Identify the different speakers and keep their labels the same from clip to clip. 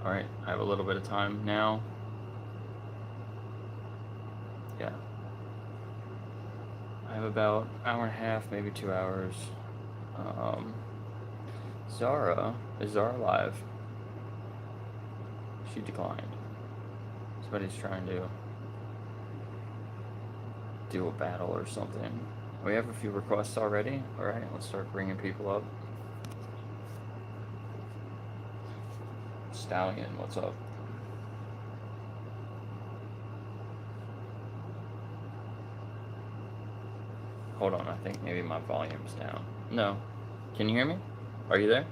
Speaker 1: Alright, I have a little bit of time now. Yeah. I have about an hour and a half, maybe 2 hours. Um, Zara, is Zara live? She declined. Somebody's trying to do a battle or something. We have a few requests already. Alright, let's start bringing people up. Stallion, what's up? Hold on, I think maybe my volume's down. No. Can you hear me? Are you there?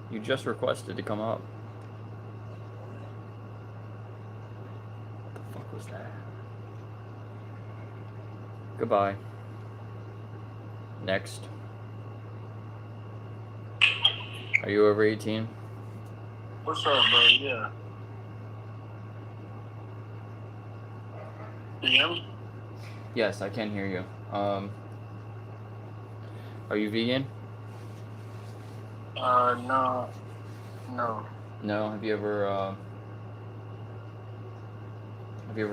Speaker 1: You just requested to come up. What the fuck was that? Goodbye. Next. Are you over 18?
Speaker 2: What's up, bro? Yeah. Can you hear me?
Speaker 1: Yes, I can hear you. Are you vegan?
Speaker 2: No.
Speaker 1: No. Have you ever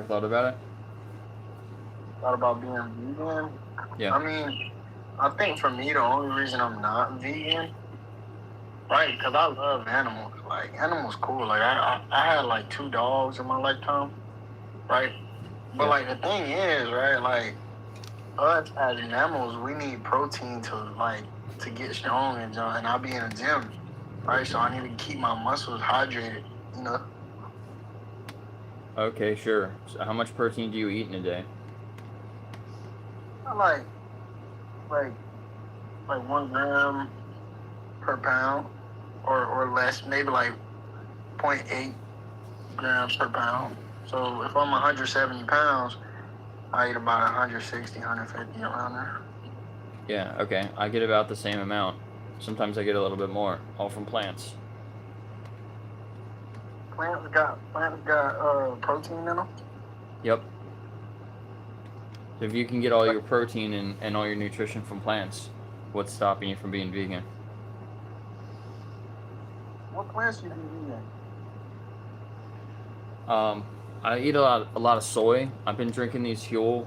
Speaker 1: thought about it?
Speaker 2: Thought about being vegan?
Speaker 1: Yeah.
Speaker 2: I mean, I think for me, the only reason I'm not vegan, right, because I love animals. Like, animals cool. Like, I had, like, 2 dogs in my lifetime, right? But,
Speaker 1: Yeah.
Speaker 2: like, the thing is, right, like, us as mammals, we need protein to get strong and I'll be in the gym, right? So I need to keep my muscles hydrated, you know?
Speaker 1: Okay, sure. So how much protein do you eat in a day?
Speaker 2: I like 1 gram per pound or less, maybe like 0.8 grams per pound. So if I'm 170 pounds, I eat about 160, 150 around there.
Speaker 1: Yeah, okay. I get about the same amount. Sometimes I get a little bit more, all from plants.
Speaker 2: Plants got protein in them.
Speaker 1: Yep. If you can get all your protein and all your nutrition from plants, what's stopping you from being vegan?
Speaker 2: What plants you be eating?
Speaker 1: I eat a lot of soy. I've been drinking these Huel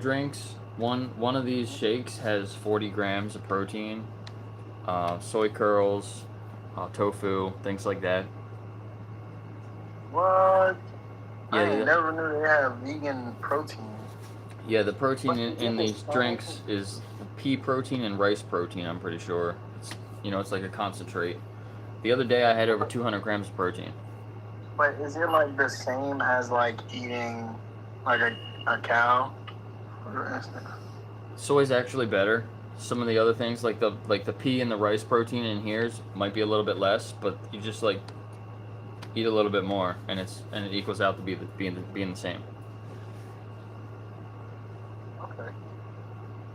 Speaker 1: drinks. One of these shakes has 40 grams of protein, soy curls, tofu, things like that.
Speaker 2: What? I
Speaker 1: Yeah,
Speaker 2: ain't never knew they have vegan protein.
Speaker 1: yeah. The protein
Speaker 2: But
Speaker 1: in these drinks is pea protein and rice protein. I'm pretty sure. It's like a concentrate. The other day I had over 200 grams of protein.
Speaker 2: But is it like the same as like eating like a cow, for instance?
Speaker 1: Soy's actually better. Some of the other things like the pea and the rice protein in here's might be a little bit less, but you just like eat a little bit more, and it equals out to being the same.
Speaker 2: Okay.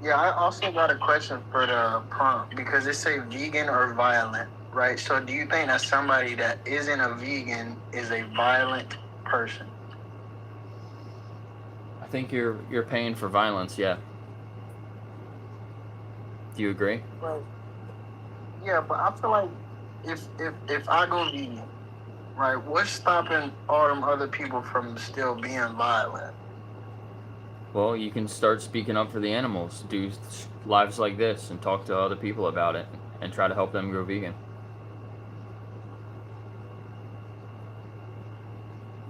Speaker 2: Yeah, I also got a question for the prompt because it say vegan or violent, right? So do you think that somebody that isn't a vegan is a violent person?
Speaker 1: I think you're paying for violence. Yeah. Do you agree?
Speaker 2: Right. Yeah, but I feel like if I go vegan, right, what's stopping all them other people from still being violent?
Speaker 1: Well, you can start speaking up for the animals, do lives like this, and talk to other people about it, and try to help them go vegan.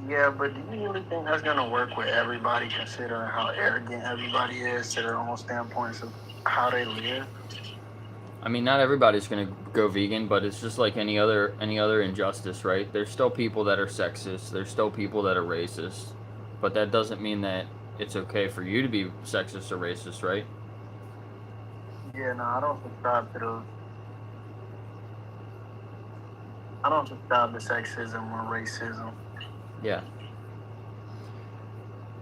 Speaker 2: Yeah, but do you really think that's gonna work with everybody, considering how arrogant everybody is to their own standpoints of how they live?
Speaker 1: I mean, not everybody's gonna go vegan, but it's just like any other injustice, right? There's still people that are sexist. There's still people that are racist, but that doesn't mean that it's okay for you to be sexist or racist, right?
Speaker 2: Yeah, no, I don't subscribe to those. I don't subscribe to sexism or racism.
Speaker 1: Yeah.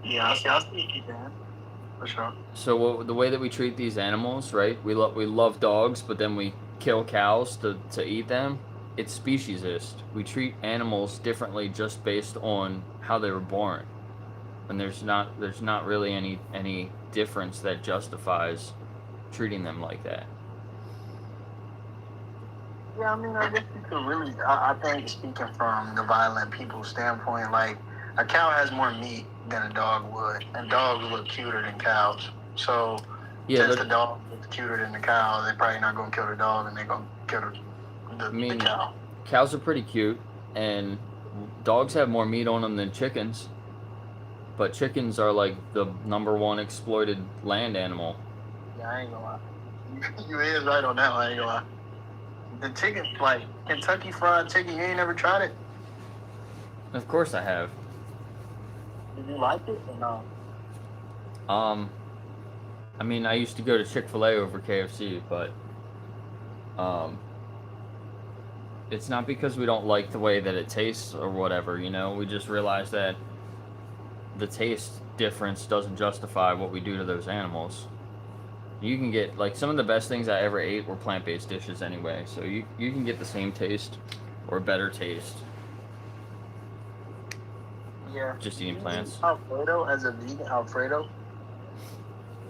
Speaker 2: Yeah, I see what you're saying. For sure.
Speaker 1: So the way that we treat these animals, right? We love dogs, but then we kill cows to eat them. It's speciesist. We treat animals differently just based on how they were born, and there's not really any difference that justifies treating them like that.
Speaker 2: Yeah, I mean, I guess you could really. I think speaking from the violent people's standpoint, like a cow has more meat than a dog would, and dogs look cuter than cows. So
Speaker 1: Yeah,
Speaker 2: since the dog looks cuter than the cow, they're probably not gonna kill the dog, and they're gonna kill
Speaker 1: I
Speaker 2: the
Speaker 1: mean,
Speaker 2: cow.
Speaker 1: cows are pretty cute, and dogs have more meat on them than chickens. But chickens are like the number one exploited land animal.
Speaker 2: Yeah, I ain't gonna lie. You is right on that one. I ain't gonna lie. The chicken, like Kentucky Fried Chicken, you ain't never tried it.
Speaker 1: Of course, I have.
Speaker 2: Did you like it or no?
Speaker 1: I mean, I used to go to Chick-fil-A over KFC, but it's not because we don't like the way that it tastes or whatever. You know, we just realize that the taste difference doesn't justify what we do to those animals. You can get like some of the best things I ever ate were plant-based dishes anyway, so you can get the same taste or better taste
Speaker 2: Yeah.
Speaker 1: just eating plants.
Speaker 2: Alfredo as a vegan, Alfredo.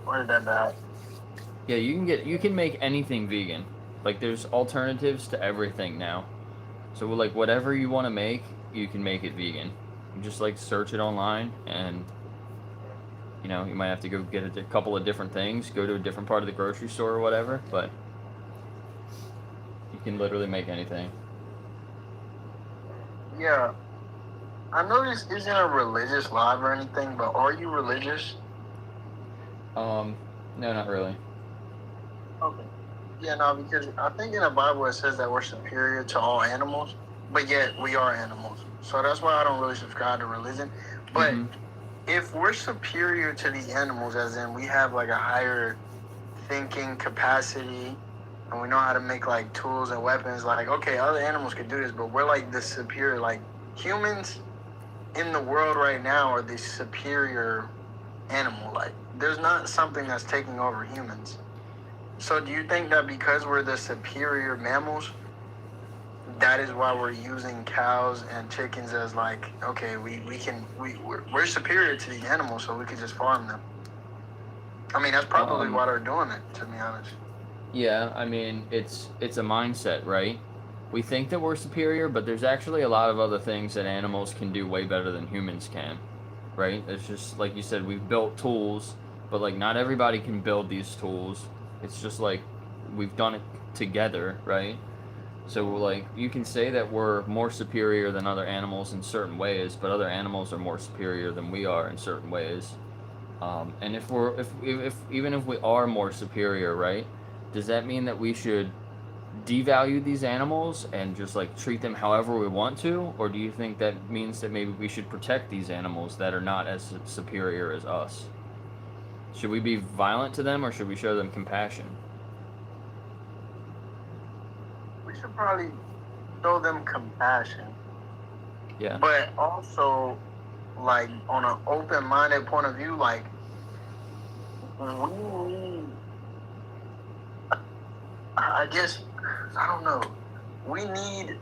Speaker 2: Or is that bad?
Speaker 1: Yeah, you can make anything vegan. Like there's alternatives to everything now. So like whatever you want to make, you can make it vegan. You just like search it online, and you know, you might have to go get a couple of different things, go to a different part of the grocery store or whatever, but you can literally make anything.
Speaker 2: Yeah. I know this isn't a religious live or anything, but are you religious?
Speaker 1: No, not really.
Speaker 2: Okay. Yeah, no, because I think in the Bible it says that we're superior to all animals, but yet we are animals. So that's why I don't really subscribe to religion. But if we're superior to these animals, as in we have like a higher thinking capacity and we know how to make like tools and weapons, like, okay, other animals could do this, but we're like the superior, like humans in the world right now are the superior animal. Like, there's not something that's taking over humans. So do you think that because we're the superior mammals, that is why we're using cows and chickens as like, okay, we're superior to these animals, so we could just farm them? I mean, that's probably why they're doing it, to be honest.
Speaker 1: Yeah, I mean, it's a mindset, right? We think that we're superior, but there's actually a lot of other things that animals can do way better than humans can, right? It's just like you said, we've built tools, but like not everybody can build these tools. It's just like we've done it together, right? So like you can say that we're more superior than other animals in certain ways, but other animals are more superior than we are in certain ways. And if even if we are more superior, right? Does that mean that we should devalue these animals and just like treat them however we want to, or do you think that means that maybe we should protect these animals that are not as superior as us? Should we be violent to them, or should we show them compassion?
Speaker 2: We should probably show them compassion.
Speaker 1: Yeah.
Speaker 2: But also, like, on an open-minded point of view, like, we need, I guess, I don't know. We need,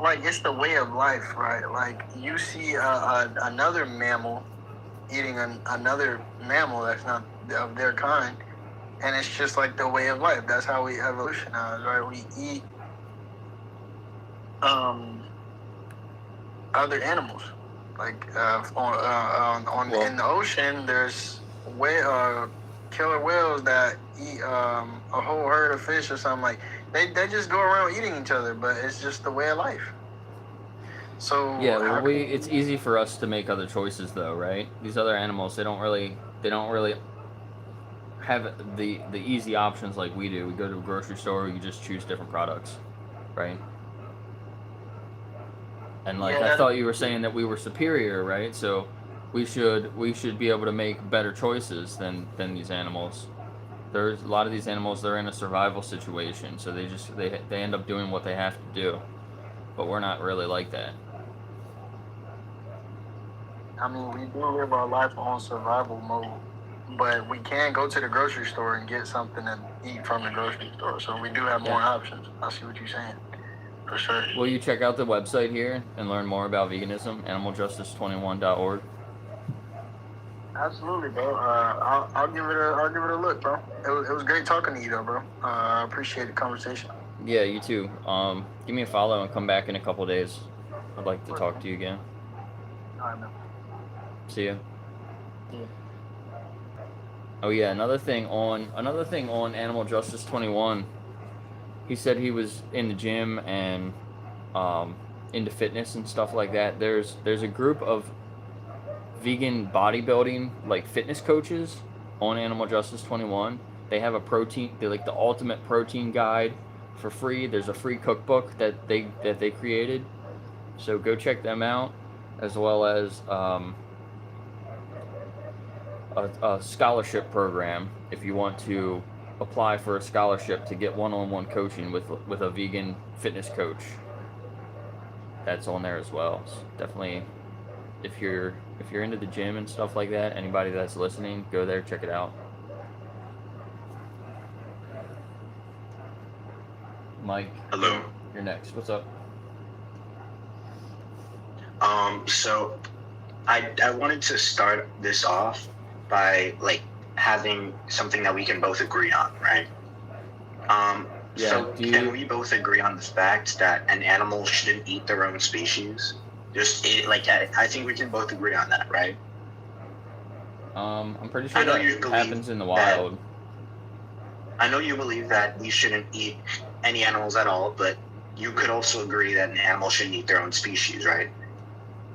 Speaker 2: like, it's the way of life, right? Like, you see another mammal eating another mammal that's not of their kind, and it's just like the way of life. That's how we evolutionize, right? We eat other animals. Like in the ocean, there's killer whales that eat a whole herd of fish or something. Like they just go around eating each other, but it's just the way of life. So
Speaker 1: yeah, well, it's easy for us to make other choices though, right? These other animals, they don't really have the easy options like we do. We go to a grocery store, you just choose different products, right? And like I thought you were saying that we were superior, right? So we should be able to make better choices than these animals. There's a lot of these animals, they're in a survival situation, so they end up doing what they have to do. But we're not really like that.
Speaker 2: I mean, we do live our life on survival mode, but we can go to the grocery store and get something to eat from the grocery store. So we do have more options. I see what you're saying, for sure.
Speaker 1: Will you check out the website here and learn more about veganism? Animaljustice21.org.
Speaker 2: Absolutely, bro. I'll give it a look, bro. It was great talking to you, though, bro. I appreciate the conversation.
Speaker 1: Yeah, you too. Give me a follow and come back in a couple days. I'd like to talk to you again.
Speaker 2: All right, man.
Speaker 1: See ya.
Speaker 2: Yeah.
Speaker 1: Oh yeah, another thing on Animal Justice 21. He said he was in the gym and into fitness and stuff like that. There's a group of vegan bodybuilding like fitness coaches on Animal Justice 21. They have a protein, they like the ultimate protein guide for free. There's a free cookbook that they created. So go check them out, as well as a scholarship program if you want to apply for a scholarship to get one-on-one coaching with a vegan fitness coach. That's on there as well. So definitely, if you're into the gym and stuff like that, anybody that's listening, go there, check it out. Mike,
Speaker 3: Hello.
Speaker 1: you're next. What's up?
Speaker 3: So I wanted to start this off by like having something that we can both agree on, right?
Speaker 1: Yeah,
Speaker 3: so can we both agree on the fact that an animal shouldn't eat their own species? I think we can both agree on that, right?
Speaker 1: I'm pretty sure
Speaker 3: I know
Speaker 1: that
Speaker 3: you believe
Speaker 1: happens in the
Speaker 3: that-
Speaker 1: wild.
Speaker 3: I know you believe that we shouldn't eat any animals at all, but you could also agree that an animal shouldn't eat their own species, right?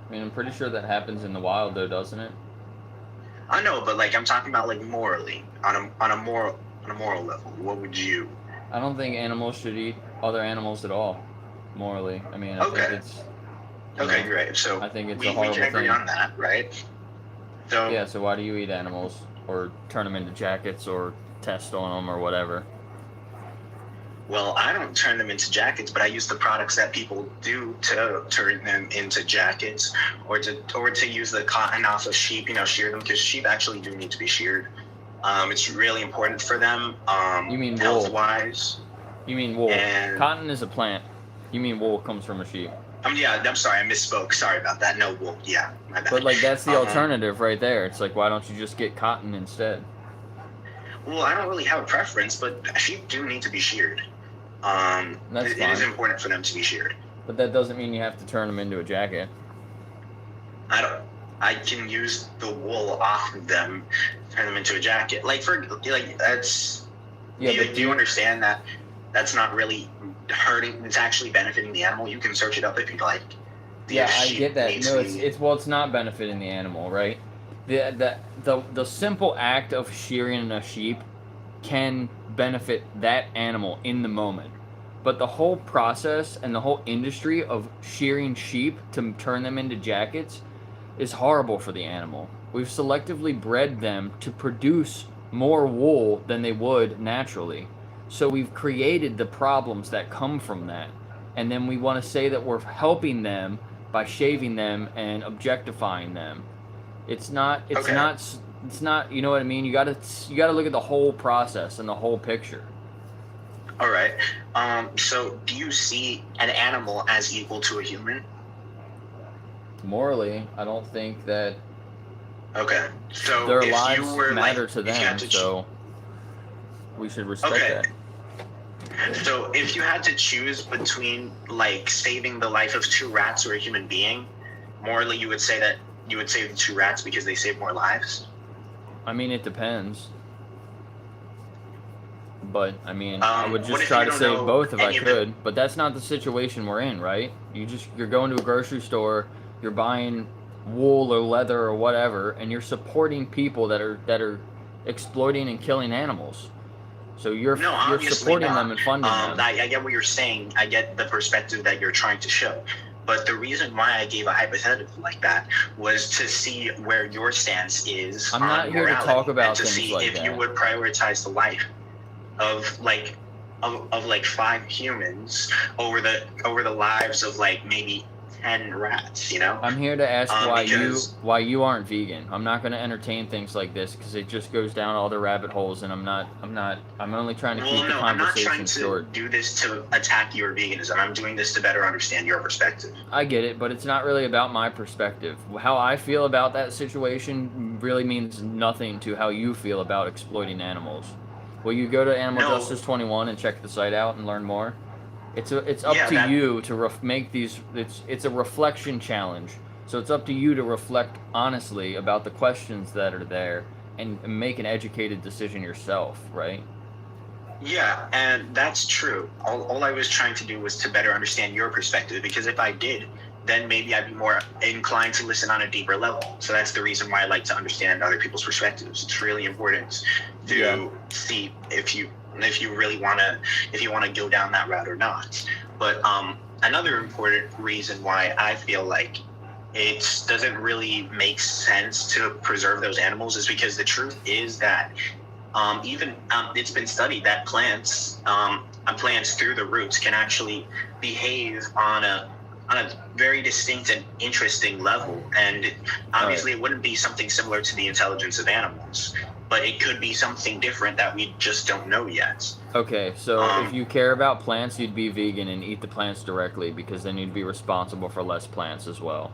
Speaker 1: I mean, I'm pretty sure that happens in the wild, though, doesn't it?
Speaker 3: I know, but like I'm talking about like morally, on a moral level. What would you?
Speaker 1: I don't think animals should eat other animals at all, morally. I mean, I
Speaker 3: Okay.
Speaker 1: think it's...
Speaker 3: Okay, great. So
Speaker 1: I think it's
Speaker 3: we
Speaker 1: a horrible
Speaker 3: can agree
Speaker 1: thing.
Speaker 3: on that, right? So
Speaker 1: Yeah, so why do you eat animals? Or turn them into jackets or test on them or whatever?
Speaker 3: well, I don't turn them into jackets, but I use the products that people do to turn them into jackets, or to use the cotton off of sheep. Shear them because sheep actually do need to be sheared. It's really important for them.
Speaker 1: You mean wool.
Speaker 3: Health-wise.
Speaker 1: You mean wool.
Speaker 3: And-
Speaker 1: Cotton is a plant. You mean wool comes from a sheep.
Speaker 3: Yeah, I'm sorry, I misspoke. Sorry about that. No wool. Yeah, my bad.
Speaker 1: But, like, that's the
Speaker 3: Uh-huh.
Speaker 1: alternative right there. It's like, why don't you just get cotton instead?
Speaker 3: Well, I don't really have a preference, but sheep do need to be sheared.
Speaker 1: That's
Speaker 3: It is
Speaker 1: fine.
Speaker 3: important for them to be sheared.
Speaker 1: But that doesn't mean you have to turn them into a jacket.
Speaker 3: I can use the wool off of them, turn them into a jacket. That's.
Speaker 1: Yeah,
Speaker 3: do
Speaker 1: but
Speaker 3: you understand that? That's not really hurting. It's actually benefiting the animal. You can search it up if you'd like.
Speaker 1: Yeah, I
Speaker 3: sheep
Speaker 1: get that.
Speaker 3: needs
Speaker 1: No,
Speaker 3: to be-
Speaker 1: it's not benefiting the animal, right? The simple act of shearing a sheep can benefit that animal in the moment. But the whole process and the whole industry of shearing sheep to turn them into jackets is horrible for the animal. We've selectively bred them to produce more wool than they would naturally. So we've created the problems that come from that. And then we want to say that we're helping them by shaving them and objectifying them. It's not, you know what I mean? You gotta look at the whole process and the whole picture.
Speaker 3: All right. So, do you see an animal as equal to a human?
Speaker 1: Morally, I don't think that
Speaker 3: Okay. So,
Speaker 1: their
Speaker 3: if
Speaker 1: lives
Speaker 3: you were
Speaker 1: matter
Speaker 3: like,
Speaker 1: to
Speaker 3: if you
Speaker 1: them,
Speaker 3: had to
Speaker 1: so we should respect
Speaker 3: Okay.
Speaker 1: that.
Speaker 3: So, if you had to choose between like saving the life of two rats or a human being, morally, you would say that you would save the two rats because they save more lives.
Speaker 1: I mean, it depends. But I mean, I would
Speaker 3: what
Speaker 1: just
Speaker 3: if
Speaker 1: try
Speaker 3: you
Speaker 1: to
Speaker 3: don't
Speaker 1: save
Speaker 3: know
Speaker 1: both if I
Speaker 3: any of
Speaker 1: could. But that's not the situation we're in, right? You're going to a grocery store, you're buying wool or leather or whatever, and you're supporting people that are exploiting and killing animals. So you're
Speaker 3: obviously
Speaker 1: supporting
Speaker 3: not.
Speaker 1: them and funding them.
Speaker 3: I get what you're saying. I get the perspective that you're trying to show. But the reason why I gave a hypothetical like that was to see where your stance is.
Speaker 1: I'm
Speaker 3: on
Speaker 1: not here to
Speaker 3: morality,
Speaker 1: talk about
Speaker 3: and to
Speaker 1: things
Speaker 3: see
Speaker 1: like
Speaker 3: if
Speaker 1: that.
Speaker 3: you would prioritize the life of like 5 humans over the lives of like maybe 10 rats.
Speaker 1: I'm here to ask
Speaker 3: because-
Speaker 1: why you aren't vegan. I'm not going to entertain things like this because it just goes down all the rabbit holes, and I'm only trying to keep the
Speaker 3: I'm not
Speaker 1: conversation
Speaker 3: trying to
Speaker 1: short.
Speaker 3: do this to attack your veganism. I'm doing this to better understand your perspective.
Speaker 1: I get it, but it's not really about my perspective. How I feel about that situation really means nothing to how you feel about exploiting animals. Will you go to Animal
Speaker 3: No.
Speaker 1: Justice 21 and check the site out and learn more? It's up
Speaker 3: Yeah,
Speaker 1: to
Speaker 3: that-
Speaker 1: you to make these. It's a reflection challenge. So it's up to you to reflect honestly about the questions that are there and make an educated decision yourself, right?
Speaker 3: Yeah, and that's true. All I was trying to do was to better understand your perspective, because if I did, then maybe I'd be more inclined to listen on a deeper level. So that's the reason why I like to understand other people's perspectives. It's really important to see if you really if you want to go down that route or not. But another important reason why I feel like it doesn't really make sense to preserve those animals is because the truth is that it's been studied that plants through the roots can actually behave on a very distinct and interesting level. And obviously it wouldn't be something similar to the intelligence of animals, but it could be something different that we just don't know yet.
Speaker 1: Okay, so if you care about plants, you'd be vegan and eat the plants directly, because then you'd be responsible for less plants as well.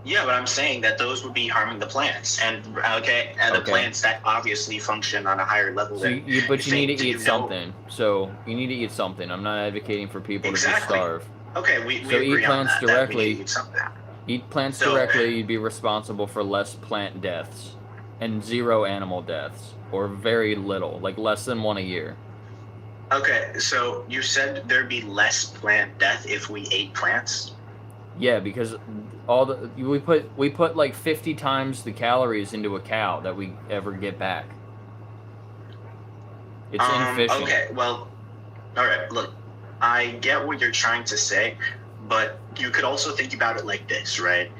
Speaker 3: Yeah, but I'm saying that those would be harming the plants, and the plants that obviously function on a higher level.
Speaker 1: So you need to eat something. So you need to eat something. I'm not advocating for people to just starve.
Speaker 3: Okay, we
Speaker 1: so
Speaker 3: agree
Speaker 1: eat plants
Speaker 3: on that,
Speaker 1: directly.
Speaker 3: That we need something.
Speaker 1: Eat plants directly. You'd be responsible for less plant deaths and 0 animal deaths, or very little, like less than 1 a year.
Speaker 3: Okay, so you said there'd be less plant death if we ate plants?
Speaker 1: Yeah, because we put like 50 times the calories into a cow that we ever get back. It's inefficient.
Speaker 3: Okay, well, all right. Look, I get what you're trying to say, but you could also think about it like this, right?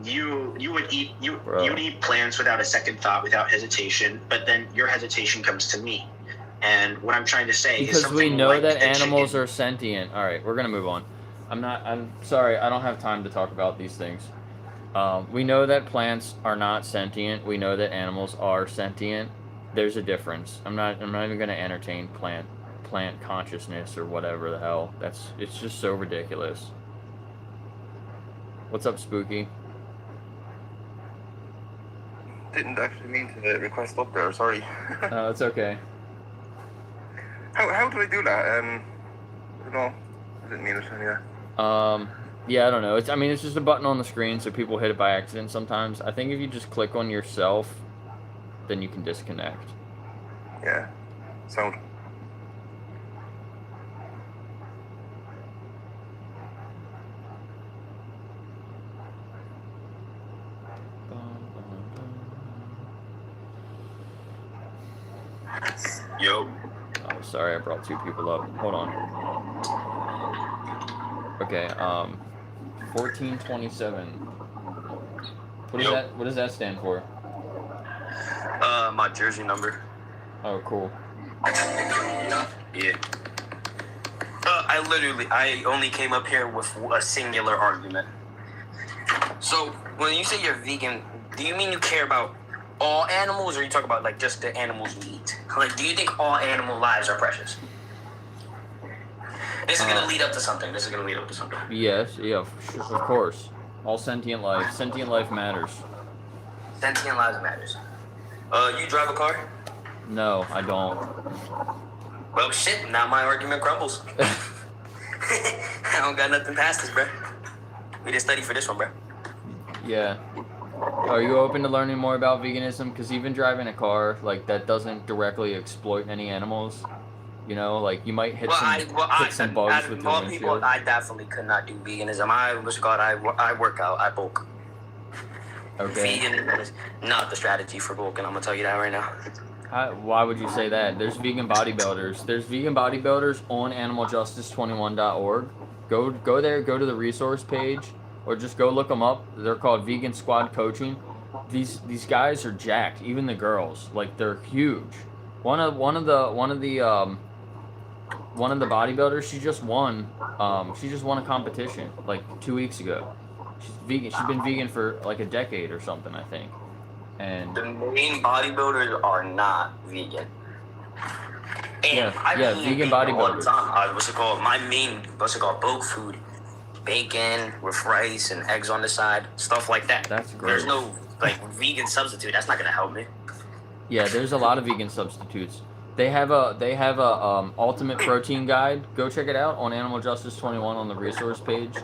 Speaker 3: You would eat plants without a second thought, without hesitation, but then your hesitation comes to me. And what I'm trying to say is
Speaker 1: because we know
Speaker 3: like
Speaker 1: that animals are sentient. All right, we're gonna move on. I'm sorry, I don't have time to talk about these things. We know that plants are not sentient. We know that animals are sentient. There's a difference. I'm not even gonna entertain plant consciousness or whatever the hell. It's just so ridiculous. What's up, Spooky?
Speaker 4: Didn't actually mean to request up there, sorry.
Speaker 1: No, it's okay.
Speaker 4: How did I do that? I don't know. I didn't mean it, yeah.
Speaker 1: Yeah, I don't know. It's just a button on the screen, so people hit it by accident sometimes. I think if you just click on yourself, then you can disconnect.
Speaker 4: Yeah. Sound.
Speaker 3: Yo.
Speaker 1: Oh, sorry, I brought 2 people up. Hold on. Okay, 1427. What does that stand for?
Speaker 4: My jersey number.
Speaker 1: Oh, cool.
Speaker 4: Yeah. I only came up here with a singular argument. So, when you say you're vegan, do you mean you care about all animals, or you talk about like just the animals we eat? Like, do you think all animal lives are precious? This is gonna lead up to something.
Speaker 1: Yes, yeah, of course. All sentient life. Sentient life matters.
Speaker 4: Sentient lives matters. You drive a car?
Speaker 1: No, I don't.
Speaker 4: Well, shit, now my argument crumbles. I don't got nothing past this, bro. We didn't study for this one, bro.
Speaker 1: Yeah. Are you open to learning more about veganism? Because even driving a car, like, that doesn't directly exploit any animals. You know, like, you might hit some bugs with your windshield.
Speaker 4: I definitely could not do veganism. I work out, I bulk.
Speaker 1: Okay.
Speaker 4: Veganism is not the strategy for bulking, I'm gonna tell you that right now.
Speaker 1: Why would you say that? There's vegan bodybuilders. There's vegan bodybuilders on animaljustice21.org. Go there, go to the resource page, or just go look them up. They're called Vegan Squad Coaching. These guys are jacked. Even the girls, like, they're huge. One of the bodybuilders, she just won a competition like 2 weeks ago. She's vegan. She's been vegan for like a decade or something, I think. And
Speaker 4: the main bodybuilders are not vegan. And
Speaker 1: vegan bodybuilders.
Speaker 4: My main bulk food, bacon with rice and eggs on the side, stuff like that.
Speaker 1: That's great.
Speaker 4: There's no like vegan substitute. That's not gonna help me.
Speaker 1: Yeah, there's a lot of vegan substitutes. They have a ultimate protein guide. Go check it out on Animal Justice 21 on the resource page.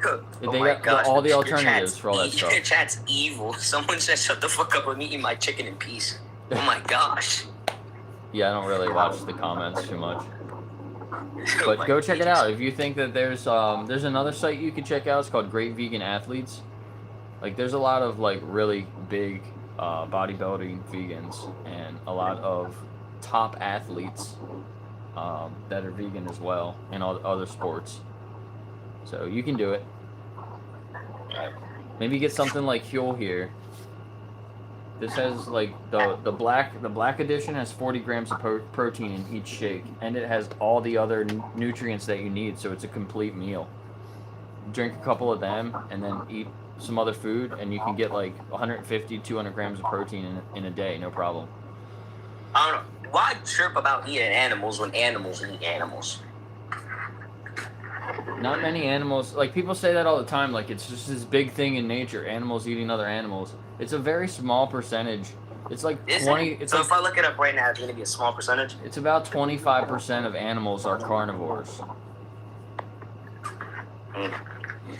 Speaker 4: Oh
Speaker 1: They
Speaker 4: my
Speaker 1: got
Speaker 4: gosh,
Speaker 1: all the
Speaker 4: your
Speaker 1: alternatives
Speaker 4: chat's
Speaker 1: for all that stuff.
Speaker 4: Your chat's evil. Someone said, "Shut the fuck up! I'm eating my chicken in peace." Oh my gosh.
Speaker 1: Yeah, I don't really watch the comments too much.
Speaker 4: Oh
Speaker 1: But
Speaker 4: my
Speaker 1: go check it
Speaker 4: Jesus.
Speaker 1: out. If you think that there's another site you can check out, it's called Great Vegan Athletes. Like there's a lot of like really big bodybuilding vegans and a lot of top athletes that are vegan as well in all other sports. So you can do it. Maybe get something like Huel here. This has like the black edition has 40 grams of protein in each shake, and it has all the other nutrients that you need. So it's a complete meal. Drink a couple of them, and then eat some other food, and you can get like 150, 200 grams of protein in a day, no problem.
Speaker 4: I don't know. Why trip about eating animals when animals eat animals?
Speaker 1: Not many animals, like people say that all the time, like it's just this big thing in nature, animals eating other animals. It's a very small percentage. It's like
Speaker 4: Is
Speaker 1: 20,
Speaker 4: it?
Speaker 1: it's
Speaker 4: So
Speaker 1: like,
Speaker 4: if I look it up right now, it's going to be a small percentage?
Speaker 1: it's about 25% of animals are carnivores.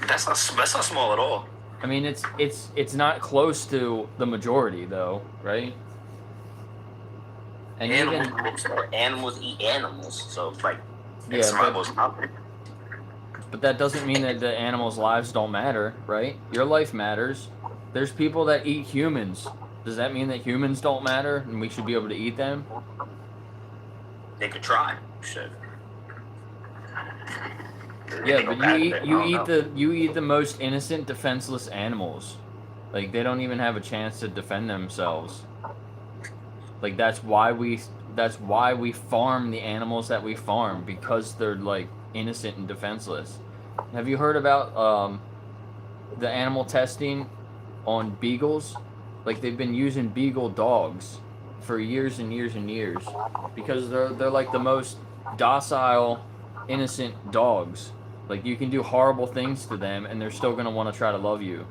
Speaker 4: That's not small at all.
Speaker 1: I mean, it's not close to the majority though, right? And
Speaker 4: Animals eat animals, so it's like
Speaker 1: Yeah,
Speaker 4: it's
Speaker 1: but-
Speaker 4: survival's not.
Speaker 1: But that doesn't mean that the animals' lives don't matter, right? Your life matters. There's people that eat humans. Does that mean that humans don't matter and we should be able to eat them?
Speaker 4: They could try. Shit.
Speaker 1: Yeah, but you eat the most innocent, defenseless animals. Like they don't even have a chance to defend themselves. Like that's why we farm the animals that we farm, because they're like innocent and defenseless. Have you heard about the animal testing on beagles? Like they've been using beagle dogs for years and years and years because they're like the most docile, innocent dogs. Like you can do horrible things to them and they're still gonna want to try to love you.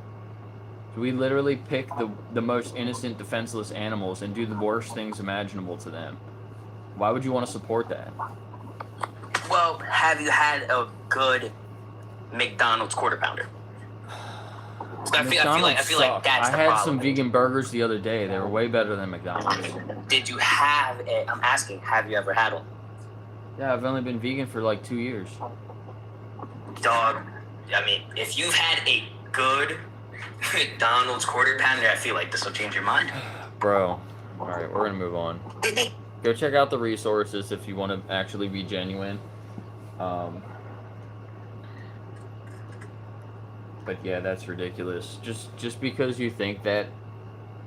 Speaker 1: So we literally pick the most innocent, defenseless animals and do the worst things imaginable to them. Why would you want to support that?
Speaker 4: Well, have you had a good McDonald's quarter pounder? I feel like that's
Speaker 1: I
Speaker 4: the
Speaker 1: had
Speaker 4: problem.
Speaker 1: some vegan burgers the other day. They were way better than McDonald's.
Speaker 4: Did you have it? I'm asking, have you ever had one?
Speaker 1: Yeah, I've only been vegan for like 2 years.
Speaker 4: Dog, I mean, if you've had a good McDonald's quarter pounder, I feel like this will change your mind.
Speaker 1: Bro, alright, we're gonna move on. Go check out the resources if you want to actually be genuine. But yeah, that's ridiculous. Just because you think that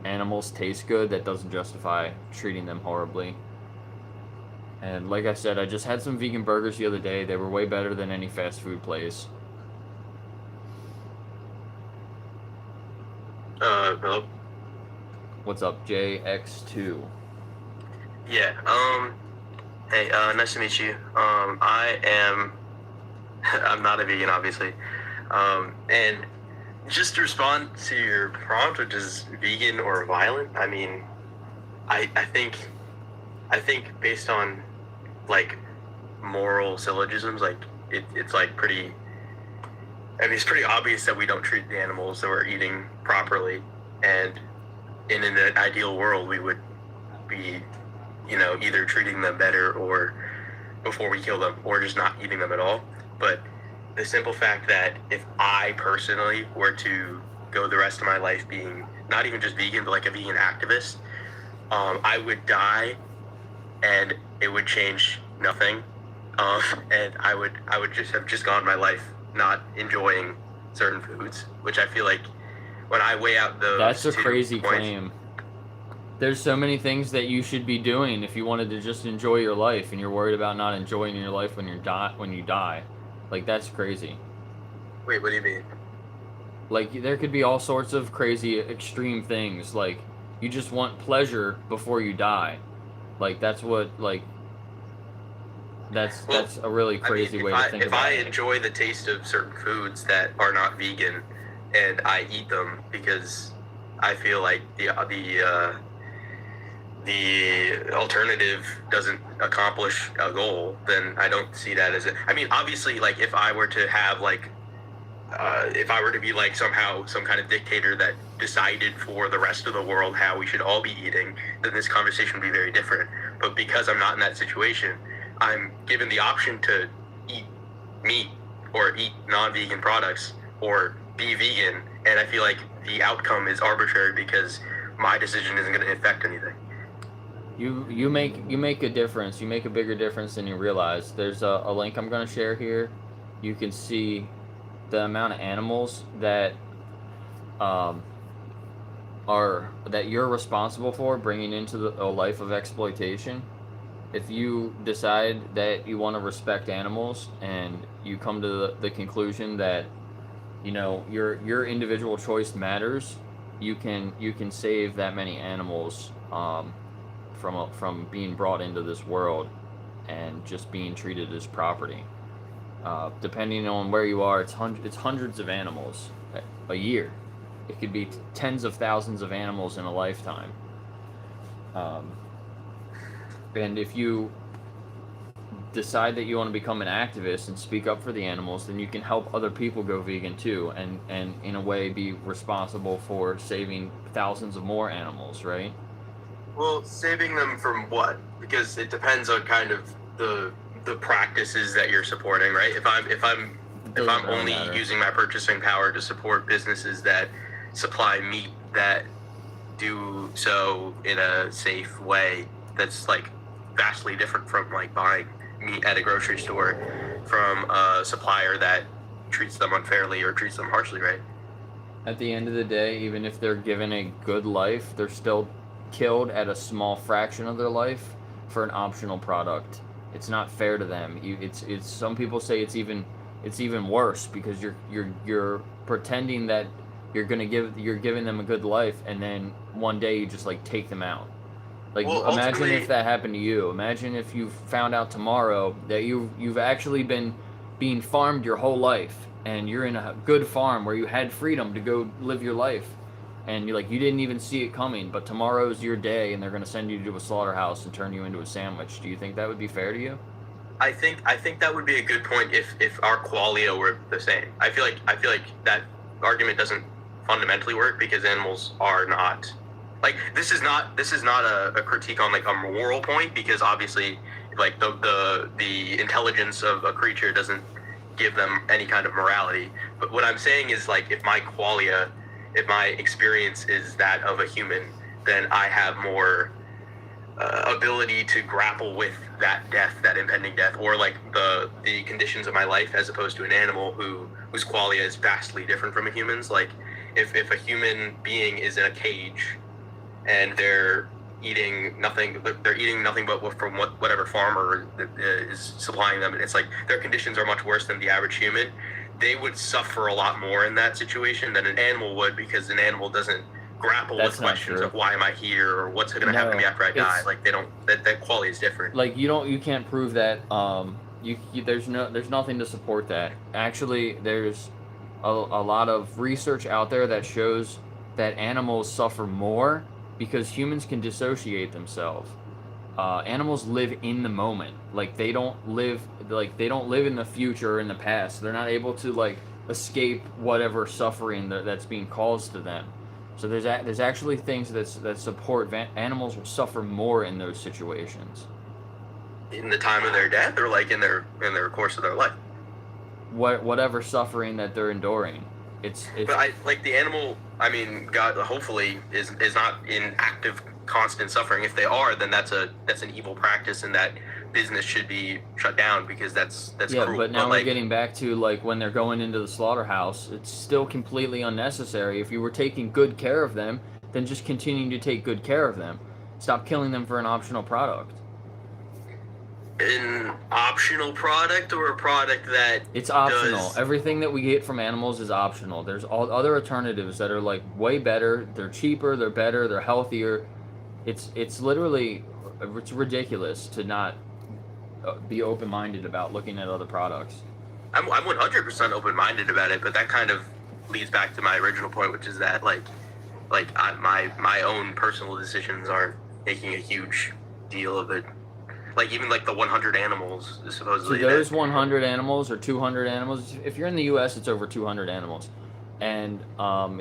Speaker 1: animals taste good, that doesn't justify treating them horribly. And like I said, I just had some vegan burgers the other day. They were way better than any fast food place.
Speaker 5: Hello?
Speaker 1: What's up, JX2?
Speaker 5: Yeah, hey, nice to meet you. I'm not a vegan, obviously. And just to respond to your prompt, which is vegan or violent, I mean, I think based on, like, moral syllogisms, like, it's, like, pretty, I mean, it's pretty obvious that we don't treat the animals that we're eating properly, and in an ideal world, we would be, you know, either treating them better or before we kill them, or just not eating them at all. But the simple fact that if I personally were to go the rest of my life being not even just vegan, but like a vegan activist, I would die and it would change nothing. And I would just have gone my life not enjoying certain foods, which I feel like when I weigh out those,
Speaker 1: That's a
Speaker 5: 2
Speaker 1: crazy
Speaker 5: points,
Speaker 1: claim. There's so many things that you should be doing if you wanted to just enjoy your life, and you're worried about not enjoying your life when you die. Like that's crazy.
Speaker 5: Wait, what do you mean?
Speaker 1: Like there could be all sorts of crazy extreme things. Like you just want pleasure before you die. Like that's what that's a really crazy way to think
Speaker 5: if
Speaker 1: about
Speaker 5: I
Speaker 1: it.
Speaker 5: enjoy the taste of certain foods that are not vegan, and I eat them because I feel like the alternative doesn't accomplish a goal, then I don't see that as I mean, obviously, like if I were to have if I were to be like somehow some kind of dictator that decided for the rest of the world how we should all be eating, then this conversation would be very different. But because I'm not in that situation, I'm given the option to eat meat or eat non-vegan products or be vegan, and I feel like the outcome is arbitrary because my decision isn't going to affect anything.
Speaker 1: You make a difference. You make a bigger difference than you realize. There's a link I'm going to share here. You can see the amount of animals that that you're responsible for bringing into a life of exploitation. If you decide that you want to respect animals and you come to the conclusion that your individual choice matters, you can save that many animals from being brought into this world and just being treated as property. Depending on where you are, it's hundreds of animals a year. It could be tens of thousands of animals in a lifetime. And if you decide that you want to become an activist and speak up for the animals, then you can help other people go vegan too, and in a way be responsible for saving thousands of more animals, right?
Speaker 5: Well, saving them from what? Because it depends on kind of the practices that you're supporting, right? If I'm only using my purchasing power to support businesses that supply meat that do so in a safe way, that's like vastly different from like buying meat at a grocery store from a supplier that treats them unfairly or treats them harshly, right?
Speaker 1: At the end of the day, even if they're given a good life, they're still killed at a small fraction of their life for an optional product. It's not fair to them. It's some people say it's even worse because you're pretending that you're giving them a good life, and then one day you just like take them out. Like, well, imagine if that happened to you. Imagine if you found out tomorrow that you've actually been being farmed your whole life, and you're in a good farm where you had freedom to go live your life, and you didn't even see it coming, but tomorrow's your day, and they're going to send you to a slaughterhouse and turn you into a sandwich. Do you think that would be fair to you?
Speaker 5: I think that would be a good point if our qualia were the same. I feel like that argument doesn't fundamentally work because animals are not. Like, this is not a critique on like a moral point, because obviously like the intelligence of a creature doesn't give them any kind of morality. But what I'm saying is, like, if my experience is that of a human, then I have more ability to grapple with that death, that impending death, or like the conditions of my life, as opposed to an animal whose qualia is vastly different from a human's. Like, if a human being is in a cage and they're eating nothing but from whatever farmer is supplying them, and it's like their conditions are much worse than the average human, they would suffer a lot more in that situation than an animal would, because an animal doesn't grapple with questions of why am I here or what's going to happen to me after I die. Like, they don't, that quality is different.
Speaker 1: Like, you can't prove that. There's nothing to support that. Actually, there's a lot of research out there that shows that animals suffer more because humans can dissociate themselves. Animals live in the moment. Like, they don't live in the future or in the past. They're not able to like escape whatever suffering that's being caused to them. So there's actually things that support animals will suffer more in those situations.
Speaker 5: In the time of their death, or like in their course of their life.
Speaker 1: Whatever suffering that they're enduring, it's.
Speaker 5: But I like the animal. I mean, God, hopefully is not in active, constant suffering. If they are, then that's an evil practice, and that business should be shut down, because that's cruel.
Speaker 1: But now we're getting back to like when they're going into the slaughterhouse. It's still completely unnecessary. If you were taking good care of them, then just continuing to take good care of them. Stop killing them for an optional product.
Speaker 5: An optional product, or a product that
Speaker 1: it's optional. Everything that we get from animals is optional. There's all other alternatives that are like way better. They're cheaper. They're better. They're healthier. It's literally, it's ridiculous to not be open-minded about looking at other products.
Speaker 5: I'm 100% open-minded about it, but that kind of leads back to my original point, which is that my own personal decisions aren't making a huge deal of it. Like even like the 100 animals supposedly.
Speaker 1: To those 100 animals or 200 animals, if you're in the U.S., it's over 200 animals, and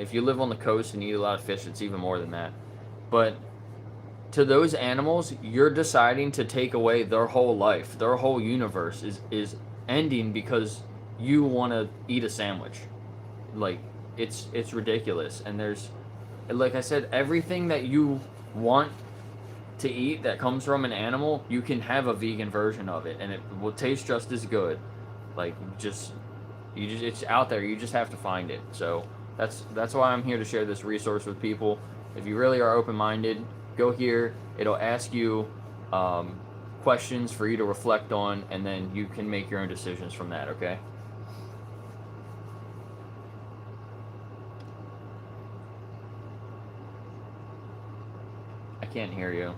Speaker 1: if you live on the coast and eat a lot of fish, it's even more than that. But to those animals, you're deciding to take away their whole life, their whole universe is ending because you want to eat a sandwich. Like it's ridiculous, and there's, like I said, everything that you want to eat that comes from an animal, you can have a vegan version of it, and it will taste just as good. Like it's out there. You just have to find it. So that's why I'm here to share this resource with people. If you really are open-minded, go here. It'll ask you questions for you to reflect on, and then you can make your own decisions from that. Okay. I can't hear you.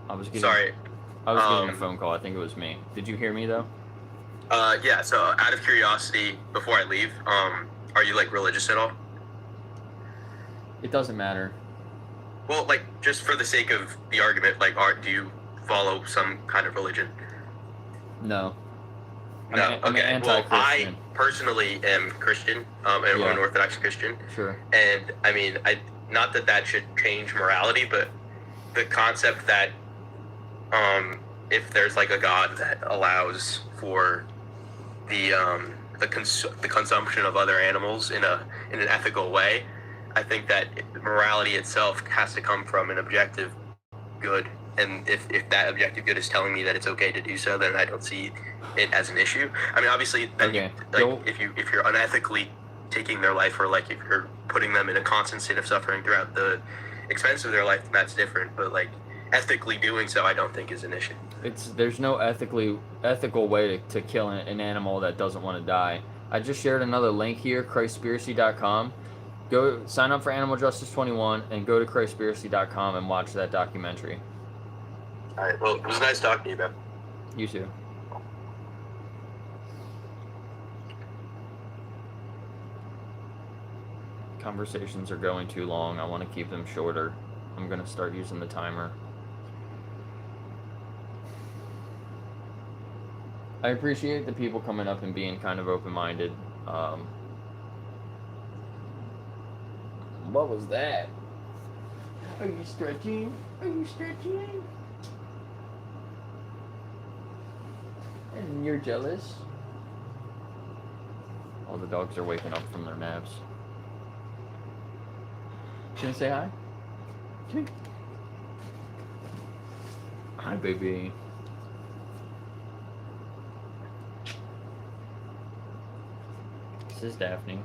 Speaker 1: I was getting a phone call. I think it was me. Did you hear me though?
Speaker 5: Yeah. So out of curiosity, before I leave, are you like religious at all?
Speaker 1: It doesn't matter.
Speaker 5: Well, like just for the sake of the argument, like, do you follow some kind of religion?
Speaker 1: No.
Speaker 5: No.
Speaker 1: I'm
Speaker 5: Okay. Well, I
Speaker 1: anti-Christian.
Speaker 5: personally am Christian, and I'm an Orthodox Christian.
Speaker 1: Sure.
Speaker 5: And I mean, not that should change morality, but the concept that if there's like a God that allows for the consumption of other animals in an ethical way, I think that morality itself has to come from an objective good. And if that objective good is telling me that it's okay to do so, then I don't see it as an issue. I mean, obviously,
Speaker 1: Okay.
Speaker 5: if you're unethically taking their life, or like if you're putting them in a constant state of suffering throughout the expense of their life, then that's different. But like ethically doing so, I don't think is an issue.
Speaker 1: There's no ethical way to kill an animal that doesn't want to die. I just shared another link here, Christspiracy.com. Go sign up for Animal Justice 21 and go to Christspiracy.com and watch that documentary.
Speaker 5: All right. Well, it was nice talking to you, man.
Speaker 1: You too. Conversations are going too long. I want to keep them shorter. I'm going to start using the timer. I appreciate the people coming up and being kind of open-minded. What was that? Are you stretching? Are you stretching? And you're jealous? All the dogs are waking up from their naps. Can I say hi? Come here. Hi, baby. This is Daphne.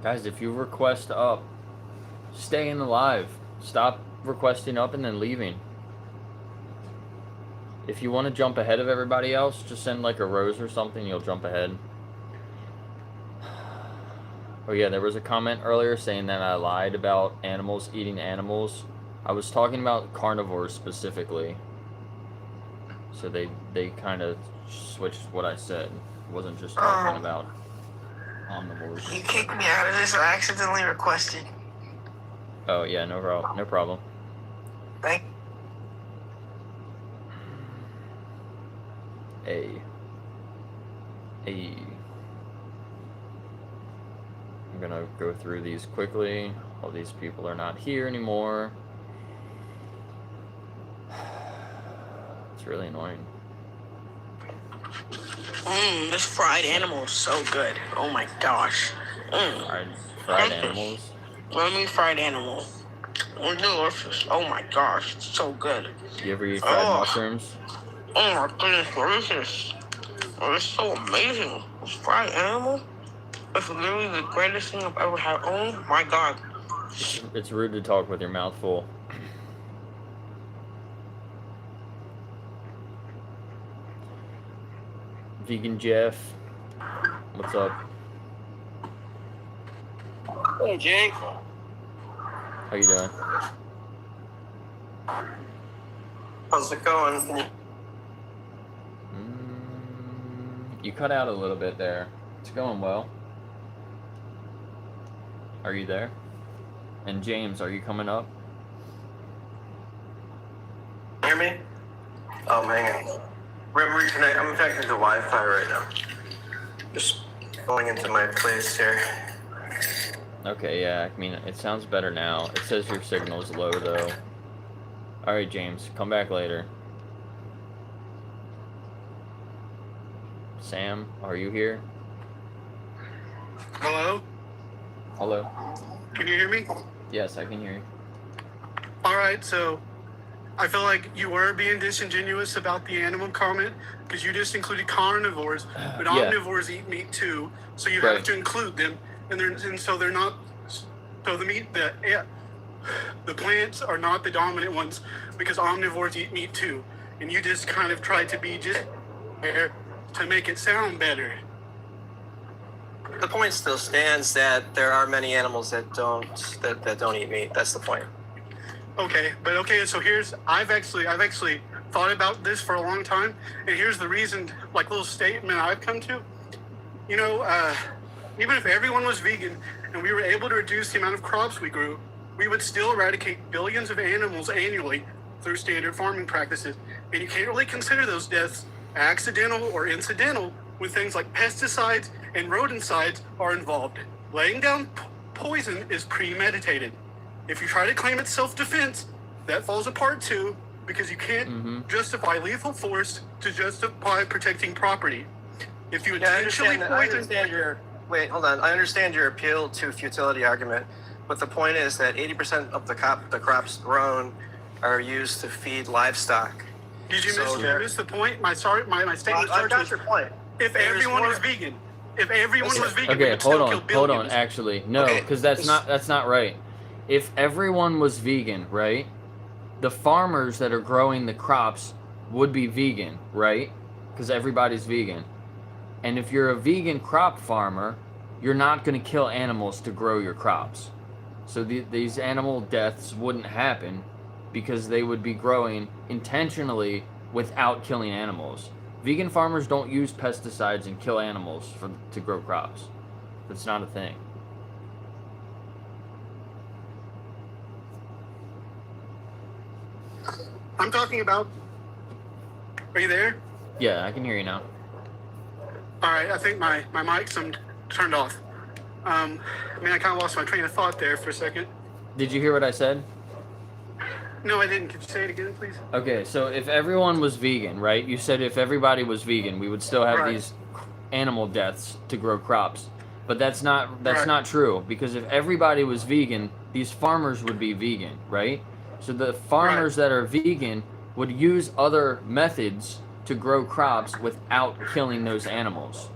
Speaker 1: Guys, if you request up, stay in the live. Stop requesting up and then leaving. If you want to jump ahead of everybody else, just send like a rose or something, you'll jump ahead. Oh yeah, there was a comment earlier saying that I lied about animals eating animals. I was talking about carnivores specifically. So they kind of switched what I said. It wasn't just talking about omnivores.
Speaker 4: You kicked me out of this. I accidentally requested.
Speaker 1: Oh yeah, no problem.
Speaker 4: Thank.
Speaker 1: Hey. I'm gonna go through these quickly. All these people are not here anymore. It's really annoying.
Speaker 4: This fried animal is so good. Oh my gosh.
Speaker 1: Fried animals.
Speaker 4: Let me fried animal. Delicious. Oh my gosh, it's so good.
Speaker 1: You ever eat fried mushrooms?
Speaker 4: Oh my goodness, delicious. Oh, it's so amazing. This fried animal is literally the greatest thing I've ever had. Oh my god.
Speaker 1: It's rude to talk with your mouth full. Vegan Jeff, what's up?
Speaker 4: Hey Jake.
Speaker 1: How you doing?
Speaker 6: How's it going?
Speaker 1: You cut out a little bit there. It's going well. Are you there? And James, are you coming up?
Speaker 6: Hear me? Oh, hang on. Reconnect. I'm connecting to Wi-Fi right now. Just going into my place here.
Speaker 1: Okay, yeah, I mean, it sounds better now. It says your signal's low, though. Alright, James, come back later. Sam, are you here?
Speaker 7: Hello?
Speaker 1: Hello?
Speaker 7: Can you hear me?
Speaker 1: Yes, I can hear you.
Speaker 7: Alright, so I feel like you were being disingenuous about the animal comment because you just included carnivores, but
Speaker 1: Yeah.
Speaker 7: omnivores eat meat too, so you
Speaker 1: Right.
Speaker 7: have to include them, and so they're not. So the plants are not the dominant ones because omnivores eat meat too, and you just kind of tried to be just there to make it sound better.
Speaker 6: The point still stands that there are many animals that don't eat meat. That's the point.
Speaker 7: Okay, but okay, so I've actually thought about this for a long time, and here's the reason, like little statement I've come to. You know, even if everyone was vegan and we were able to reduce the amount of crops we grew, we would still eradicate billions of animals annually through standard farming practices. And you can't really consider those deaths accidental or incidental when things like pesticides and rodenticides are involved. Laying down poison is premeditated. If you try to claim it's self-defense, that falls apart too, because you can't justify lethal force to justify protecting property. If you intentionally poison...
Speaker 6: Wait, hold on. I understand your appeal to futility argument, but the point is that 80% of the crops grown are used to feed livestock.
Speaker 7: Did you miss the point? My statement
Speaker 6: I got your point.
Speaker 7: If everyone was vegan, we
Speaker 1: Okay,
Speaker 7: would still kill billions.
Speaker 1: hold on. Actually, no, because that's not right. If everyone was vegan, right, the farmers that are growing the crops would be vegan, right? Because everybody's vegan. And if you're a vegan crop farmer, you're not going to kill animals to grow your crops. So these animal deaths wouldn't happen because they would be growing intentionally without killing animals. Vegan farmers don't use pesticides and kill animals to grow crops. That's not a thing.
Speaker 7: I'm talking about... Are you there?
Speaker 1: Yeah, I can hear you now.
Speaker 7: All right, I think my mic's turned off. I kind of lost my train of thought there for a second.
Speaker 1: Did you hear what I said?
Speaker 7: No, I didn't. Could you say it again, please?
Speaker 1: Okay, so if everyone was vegan, right? You said if everybody was vegan, we would still have these animal deaths to grow crops. But that's not true, because if everybody was vegan, these farmers would be vegan, right? So the farmers that are vegan would use other methods to grow crops without killing those animals.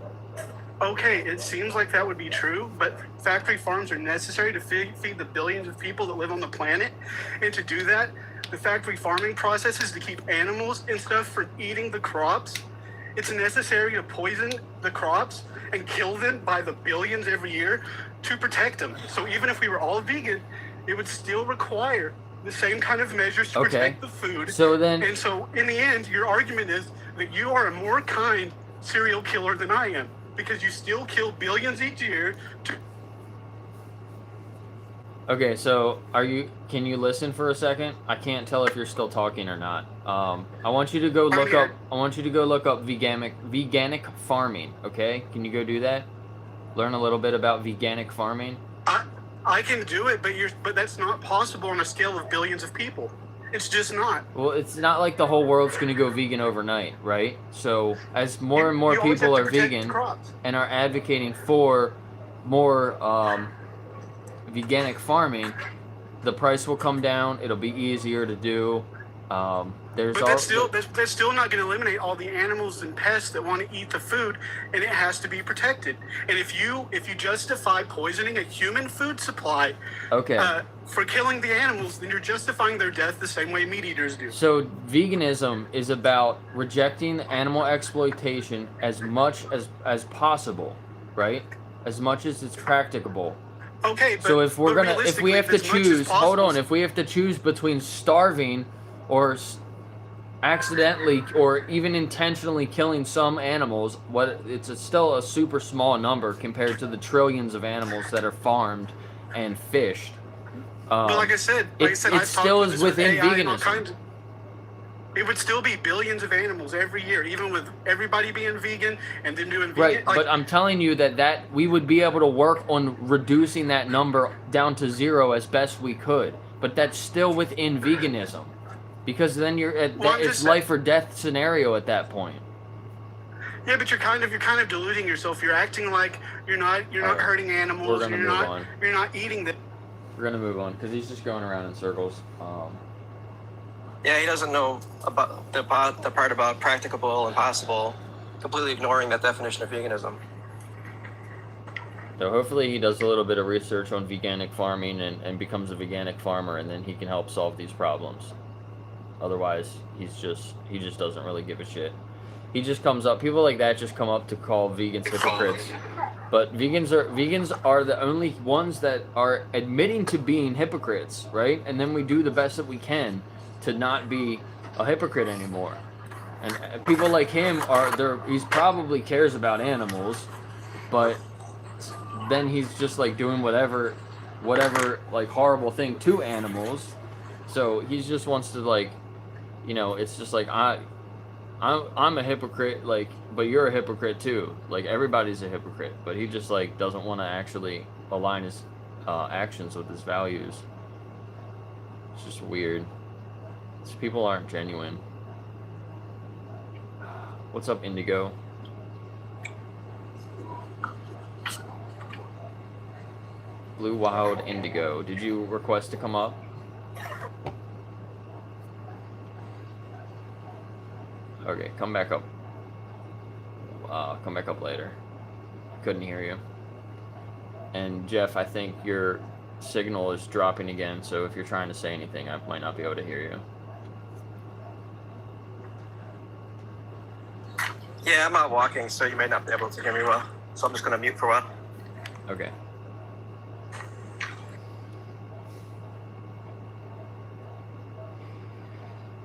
Speaker 7: Okay, it seems like that would be true, but factory farms are necessary to feed the billions of people that live on the planet. And to do that, the factory farming processes to keep animals and stuff from eating the crops. It's necessary to poison the crops and kill them by the billions every year to protect them. So even if we were all vegan, it would still require the same kind of measures to protect the food.
Speaker 1: So then,
Speaker 7: and so in the end, your argument is that you are a more kind serial killer than I am, because you still kill billions each year to...
Speaker 1: Okay, so can you listen for a second? I can't tell if you're still talking or not. I want you to go look up veganic farming, okay? Can you go do that? Learn a little bit about veganic farming?
Speaker 7: I can do it, but that's not possible on a scale of billions of people. It's just not.
Speaker 1: Well, it's not like the whole world's going to go vegan overnight, right? So as more and more people are vegan and are advocating for more veganic farming, the price will come down. It'll be easier to do.
Speaker 7: But that's still not going to eliminate all the animals and pests that want to eat the food, and it has to be protected. And if you justify poisoning a human food supply, for killing the animals, then you're justifying their death the same way meat eaters do.
Speaker 1: So veganism is about rejecting animal exploitation as much as possible, right? As much as it's practicable.
Speaker 7: Okay, but
Speaker 1: so if we have to choose, hold on, if we have to choose between starving or accidentally or even intentionally killing some animals, it's still a super small number compared to the trillions of animals that are farmed and fished.
Speaker 7: But like I said,
Speaker 1: it still is within veganism.
Speaker 7: It would still be billions of animals every year, even with everybody being vegan and then doing vegan.
Speaker 1: Right, but I'm telling you that we would be able to work on reducing that number down to 0 as best we could. But that's still within veganism, because then it's life or death scenario at that point.
Speaker 7: Yeah, but you're kind of deluding yourself. You're acting like you're not hurting animals. You're not eating them.
Speaker 1: We're gonna move on because he's just going around in circles.
Speaker 6: Yeah, he doesn't know about the part about practicable and possible, completely ignoring that definition of veganism.
Speaker 1: So hopefully he does a little bit of research on veganic farming and becomes a veganic farmer, and then he can help solve these problems. Otherwise, he just doesn't really give a shit. He just comes up, people like that just come up to call vegans hypocrites. But vegans are the only ones that are admitting to being hypocrites, right? And then we do the best that we can to not be a hypocrite anymore. And people like him he's probably cares about animals, but then he's just like doing whatever like horrible thing to animals. So he just wants to like, it's just like I'm a hypocrite, like, but you're a hypocrite too. Like everybody's a hypocrite, but he just like doesn't want to actually align his actions with his values. It's just weird. These people aren't genuine. What's up, Indigo? Blue Wild Indigo. Did you request to come up? Okay, come back up. Come back up later. Couldn't hear you. And Jeff, I think your signal is dropping again, so if you're trying to say anything, I might not be able to hear you.
Speaker 6: Yeah, I'm out walking, so you may not be able to hear me well. So I'm just going to mute for a while.
Speaker 1: Okay.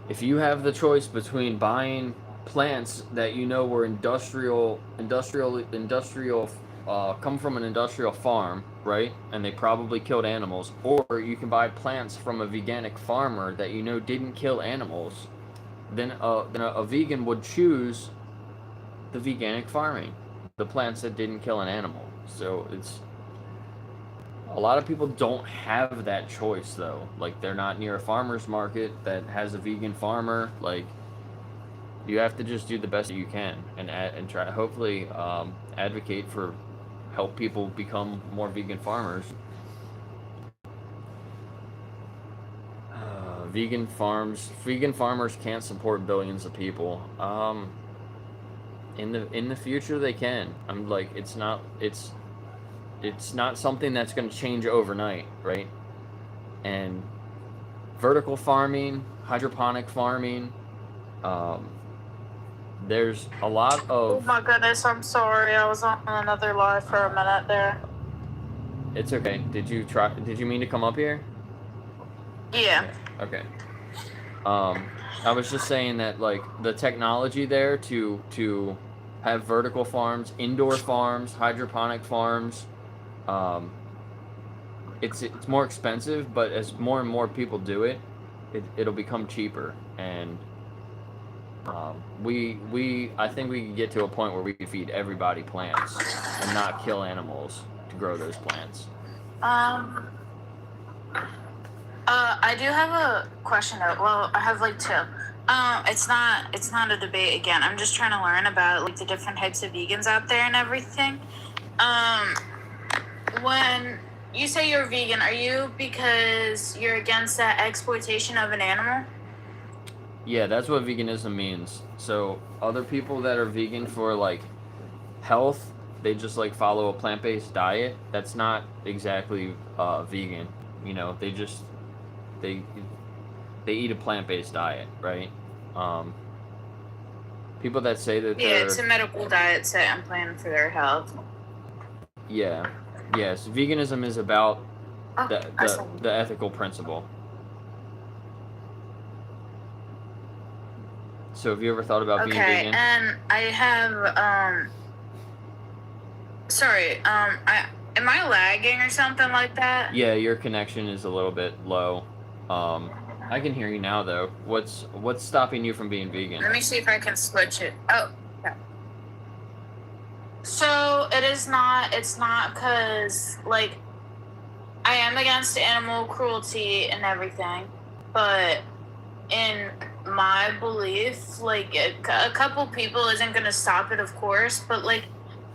Speaker 1: If you have the choice between buying plants that were industrial, come from an industrial farm, right? And they probably killed animals, or you can buy plants from a veganic farmer that didn't kill animals, then a vegan would choose the veganic farming, the plants that didn't kill an animal. So a lot of people don't have that choice though. Like they're not near a farmer's market that has a vegan farmer. Like you have to just do the best that you can and try to hopefully advocate for help people become more vegan farmers. Vegan farmers can't support billions of people. In the future they can. I'm like, it's not something that's going to change overnight, right? And vertical farming, hydroponic farming, there's a lot of...
Speaker 8: Oh my goodness, I'm sorry. I was on another live for a minute there.
Speaker 1: It's okay. Did you mean to come up here?
Speaker 8: Yeah.
Speaker 1: Okay. I was just saying that like the technology there to have vertical farms, indoor farms, hydroponic farms, it's more expensive, but as more and more people do it, it'll become cheaper. And I think we can get to a point where we can feed everybody plants and not kill animals to grow those plants.
Speaker 8: I do have a question. Well, I have like two. It's not a debate again. I'm just trying to learn about like the different types of vegans out there and everything. When you say you're vegan, are you because you're against that exploitation of an animal?
Speaker 1: Yeah, that's what veganism means. So other people that are vegan for like health, they just like follow a plant-based diet. That's not exactly vegan. They eat a plant-based diet, right? People that say that
Speaker 8: it's a medical diet set and plan for their health.
Speaker 1: Yeah. Yes, veganism is about the ethical principle. So have you ever thought about being
Speaker 8: Okay,
Speaker 1: vegan?
Speaker 8: and I have sorry, am I lagging or something like that?
Speaker 1: Yeah, your connection is a little bit low. I can hear you now though. What's stopping you from being vegan?
Speaker 8: Let me see if I can switch it. Oh, yeah. So it's not because, like, I am against animal cruelty and everything, but in my belief, like, a couple people isn't going to stop it, of course, but, like,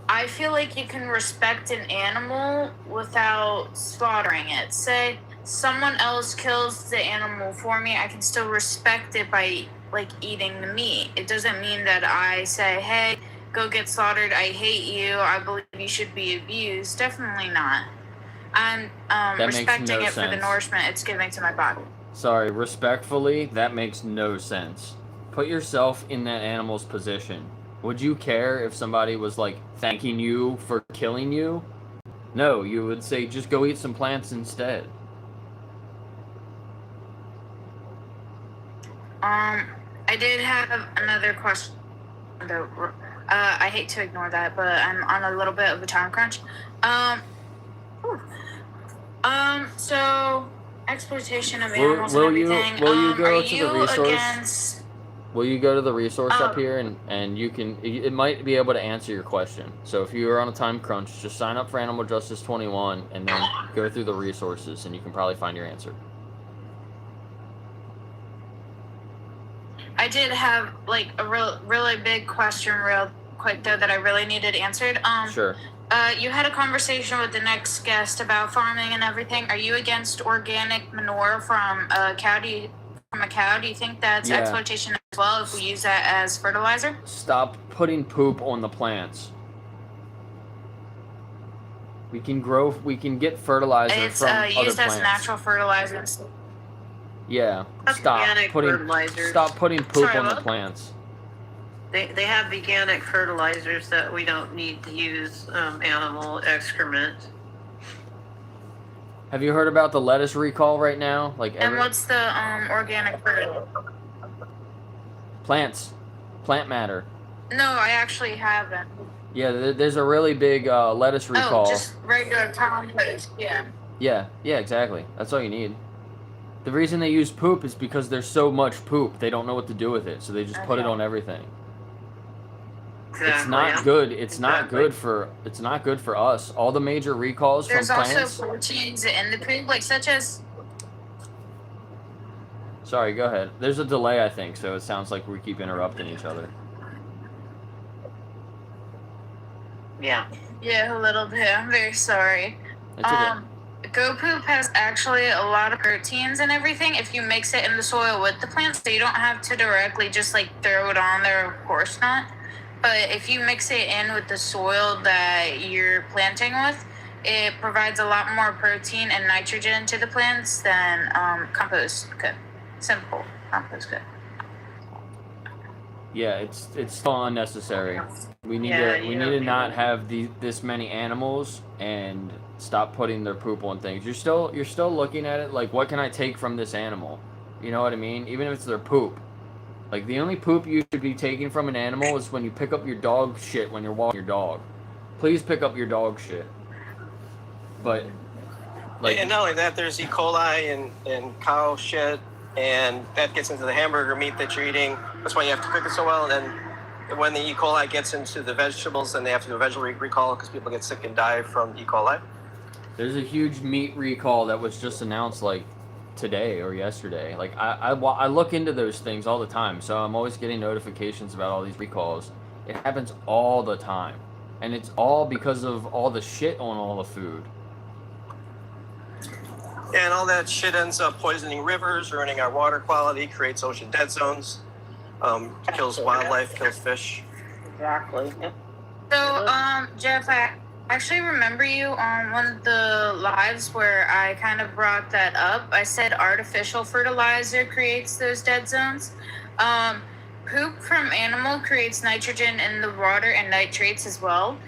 Speaker 8: I feel like you can respect an animal without slaughtering it. Say someone else kills the animal for me, I can still respect it by, like, eating the meat. It doesn't mean that I say, hey, go get slaughtered, I hate you, I believe you should be abused. Definitely not. I'm respecting it for the nourishment it's giving to my body.
Speaker 1: Sorry, respectfully, that makes no sense. Put yourself in that animal's position. Would you care if somebody was, like, thanking you for killing you? No, you would say, just go eat some plants instead.
Speaker 8: I did have another question, though. I hate to ignore that, but I'm on a little bit of a time crunch. So exploitation of animals and everything.
Speaker 1: Will you go
Speaker 8: are
Speaker 1: to
Speaker 8: you
Speaker 1: the resource?
Speaker 8: against?
Speaker 1: Will you go to the resource up here and you can? It might be able to answer your question. So if you are on a time crunch, just sign up for Animal Justice 21 and then go through the resources, and you can probably find your answer.
Speaker 8: I did have, like, a really big question, real quick though, that I really needed answered.
Speaker 1: Sure.
Speaker 8: You had a conversation with the next guest about farming and everything. Are you against organic manure from a cow? Do you think that's exploitation as well if we use that as fertilizer?
Speaker 1: Stop putting poop on the plants. We can get fertilizer
Speaker 8: It's
Speaker 1: from other
Speaker 8: used
Speaker 1: plants.
Speaker 8: as natural fertilizer.
Speaker 1: Yeah.
Speaker 9: That's
Speaker 1: Stop
Speaker 9: organic fertilizers.
Speaker 1: Stop putting poop
Speaker 8: Sorry,
Speaker 1: on the
Speaker 8: what?
Speaker 1: plants.
Speaker 9: They have veganic fertilizers that we don't need to use animal excrement.
Speaker 1: Have you heard about the lettuce recall right now?
Speaker 8: And what's the organic fertilizer?
Speaker 1: Plant matter.
Speaker 8: No, I actually haven't.
Speaker 1: Yeah, there's a really big lettuce recall.
Speaker 8: Oh, just regular compost. Yeah.
Speaker 1: Yeah, exactly. That's all you need. The reason they use poop is because there's so much poop, they don't know what to do with it, so they just put it on everything.
Speaker 9: Exactly.
Speaker 1: It's not good. It's not good for us. All the major recalls
Speaker 8: There's
Speaker 1: from plants.
Speaker 8: also proteins in the poop, like such as.
Speaker 1: Sorry, go ahead. There's a delay, I think, so it sounds like we keep interrupting each other.
Speaker 9: Yeah.
Speaker 8: Yeah, a little bit. I'm very sorry.
Speaker 1: It's okay.
Speaker 8: Goat poop has actually a lot of proteins and everything if you mix it in the soil with the plants, so you don't have to directly just, like, throw it on there, of course not. But if you mix it in with the soil that you're planting with, it provides a lot more protein and nitrogen to the plants than compost could. Simple compost could.
Speaker 1: Yeah, it's still unnecessary. We need
Speaker 9: Yeah,
Speaker 1: to not have this many animals and stop putting their poop on things. You're still looking at it like, what can I take from this animal? You know what I mean? Even if it's their poop. Like, the only poop you should be taking from an animal is when you pick up your dog shit when you're walking your dog. Please pick up your dog shit. But, like,
Speaker 6: And not only that, there's E. coli and cow shit, and that gets into the hamburger meat that you're eating. That's why you have to cook it so well. And then when the E. coli gets into the vegetables, then they have to do a vegetable recall because people get sick and die from E. coli.
Speaker 1: there's a huge meat recall that was just announced, like, today or yesterday. Like, I look into those things all the time, so I'm always getting notifications about all these recalls. It happens all the time, and it's all because of all the shit on all the food.
Speaker 6: And all that shit ends up poisoning rivers, ruining our water quality, creates ocean dead zones, kills wildlife, kills fish.
Speaker 9: Exactly.
Speaker 8: So, Jeff, I actually remember you on one of the lives where I kind of brought that up. I said artificial fertilizer creates those dead zones. Poop from animal creates nitrogen in the water and nitrates as well.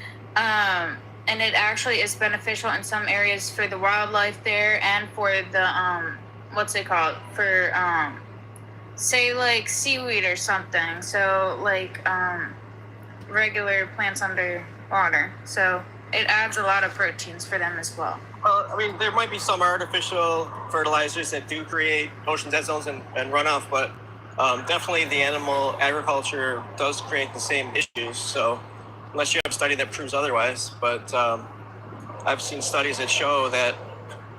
Speaker 8: And it actually is beneficial in some areas for the wildlife there and for the, what's it called? For say like seaweed or something. So like regular plants underwater. So it adds a lot of proteins for them as well.
Speaker 6: Well, I mean, there might be some artificial fertilizers that do create ocean dead zones and runoff, but definitely the animal agriculture does create the same issues. So unless you have a study that proves otherwise, but I've seen studies that show that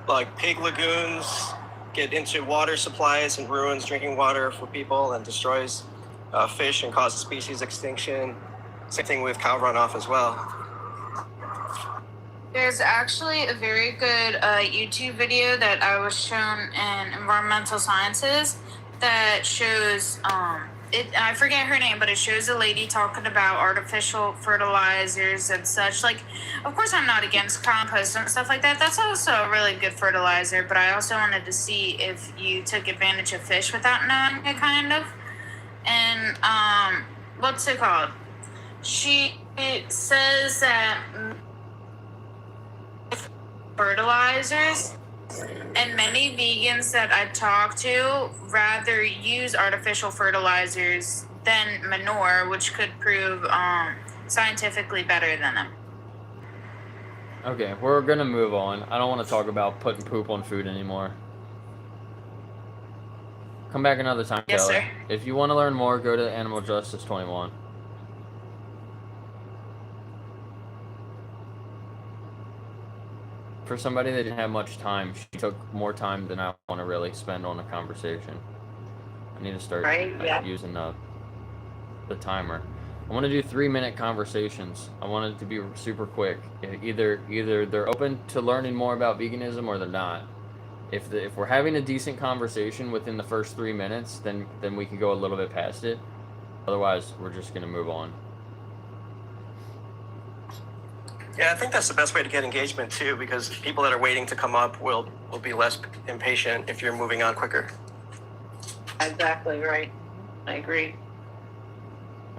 Speaker 6: like pig lagoons get into water supplies and ruins drinking water for people and destroys fish and causes species extinction. Same thing with cow runoff as well.
Speaker 8: There's actually a very good YouTube video that I was shown in environmental sciences that shows I forget her name, but it shows a lady talking about artificial fertilizers and such. Like, of course, I'm not against compost and stuff like that. That's also a really good fertilizer. But I also wanted to see if you took advantage of fish without knowing it, kind of. And what's it called? She says that fertilizers, and many vegans that I talk to rather use artificial fertilizers than manure, which could prove scientifically better than them.
Speaker 1: Okay, we're gonna move on. I don't want to talk about putting poop on food anymore. Come back another time,
Speaker 8: Yes,
Speaker 1: Kelly.
Speaker 8: sir.
Speaker 1: If you want to learn more, go to Animal Justice 21. For somebody that didn't have much time, she took more time than I want to really spend on a conversation. I need to start using the timer. I want to do 3-minute conversations. I want it to be super quick. Either they're open to learning more about veganism or they're not. If we're having a decent conversation within the first 3 minutes, then we can go a little bit past it. Otherwise, we're just gonna move on.
Speaker 6: Yeah, I think that's the best way to get engagement too, because people that are waiting to come up will be less impatient if you're moving on quicker.
Speaker 9: Exactly right. I agree.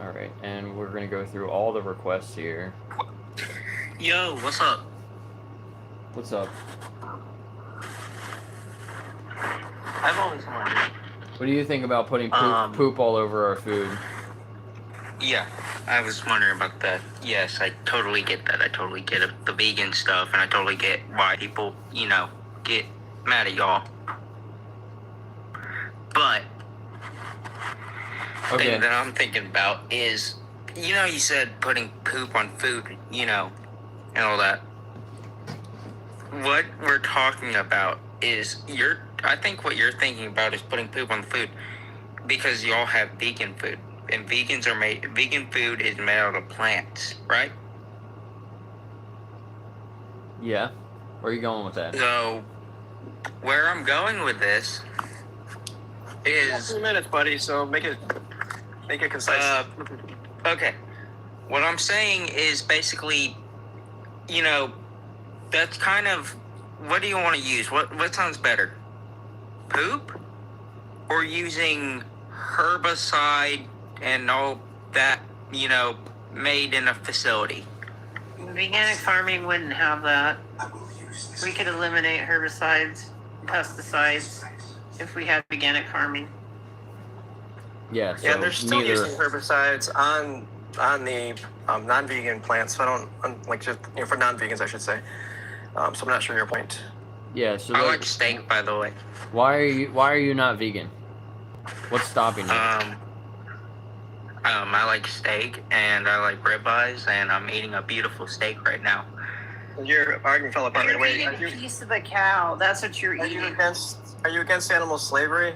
Speaker 1: All right, and we're gonna go through all the requests here.
Speaker 4: Yo, what's up?
Speaker 1: What's up?
Speaker 4: I've always wondered.
Speaker 1: What do you think about putting poop all over our food?
Speaker 4: Yeah, I was wondering about that. Yes, I totally get that. I totally get it, the vegan stuff, and I totally get why people, get mad at y'all. But the thing that I'm thinking about is, you said putting poop on food, and all that. What we're talking about is I think what you're thinking about is putting poop on the food because y'all have vegan food. And vegan food is made out of plants, right?
Speaker 1: Yeah. Where are you going with that?
Speaker 4: So, where I'm going with this is
Speaker 6: 3 minutes, buddy. So make it concise.
Speaker 4: Okay. What I'm saying is basically, that's kind of, what do you want to use? What sounds better? Poop? Or using herbicide and all that, made in a facility?
Speaker 9: Organic farming wouldn't have that. We could eliminate herbicides, pesticides, if we had organic farming.
Speaker 1: Yeah. So
Speaker 6: Yeah, they're still
Speaker 1: neither.
Speaker 6: using herbicides on the non-vegan plants. So I don't just for non-vegans, I should say. So I'm not sure your point.
Speaker 1: Yeah. So
Speaker 4: I like steak, by the way.
Speaker 1: why are you not vegan? What's stopping you?
Speaker 4: I like steak and I like ribeyes, and I'm eating a beautiful steak right now.
Speaker 6: Your argument fell apart right
Speaker 9: You're
Speaker 6: away.
Speaker 9: eating a piece of a cow. That's what you're
Speaker 6: Are you
Speaker 9: eating.
Speaker 6: against animal slavery?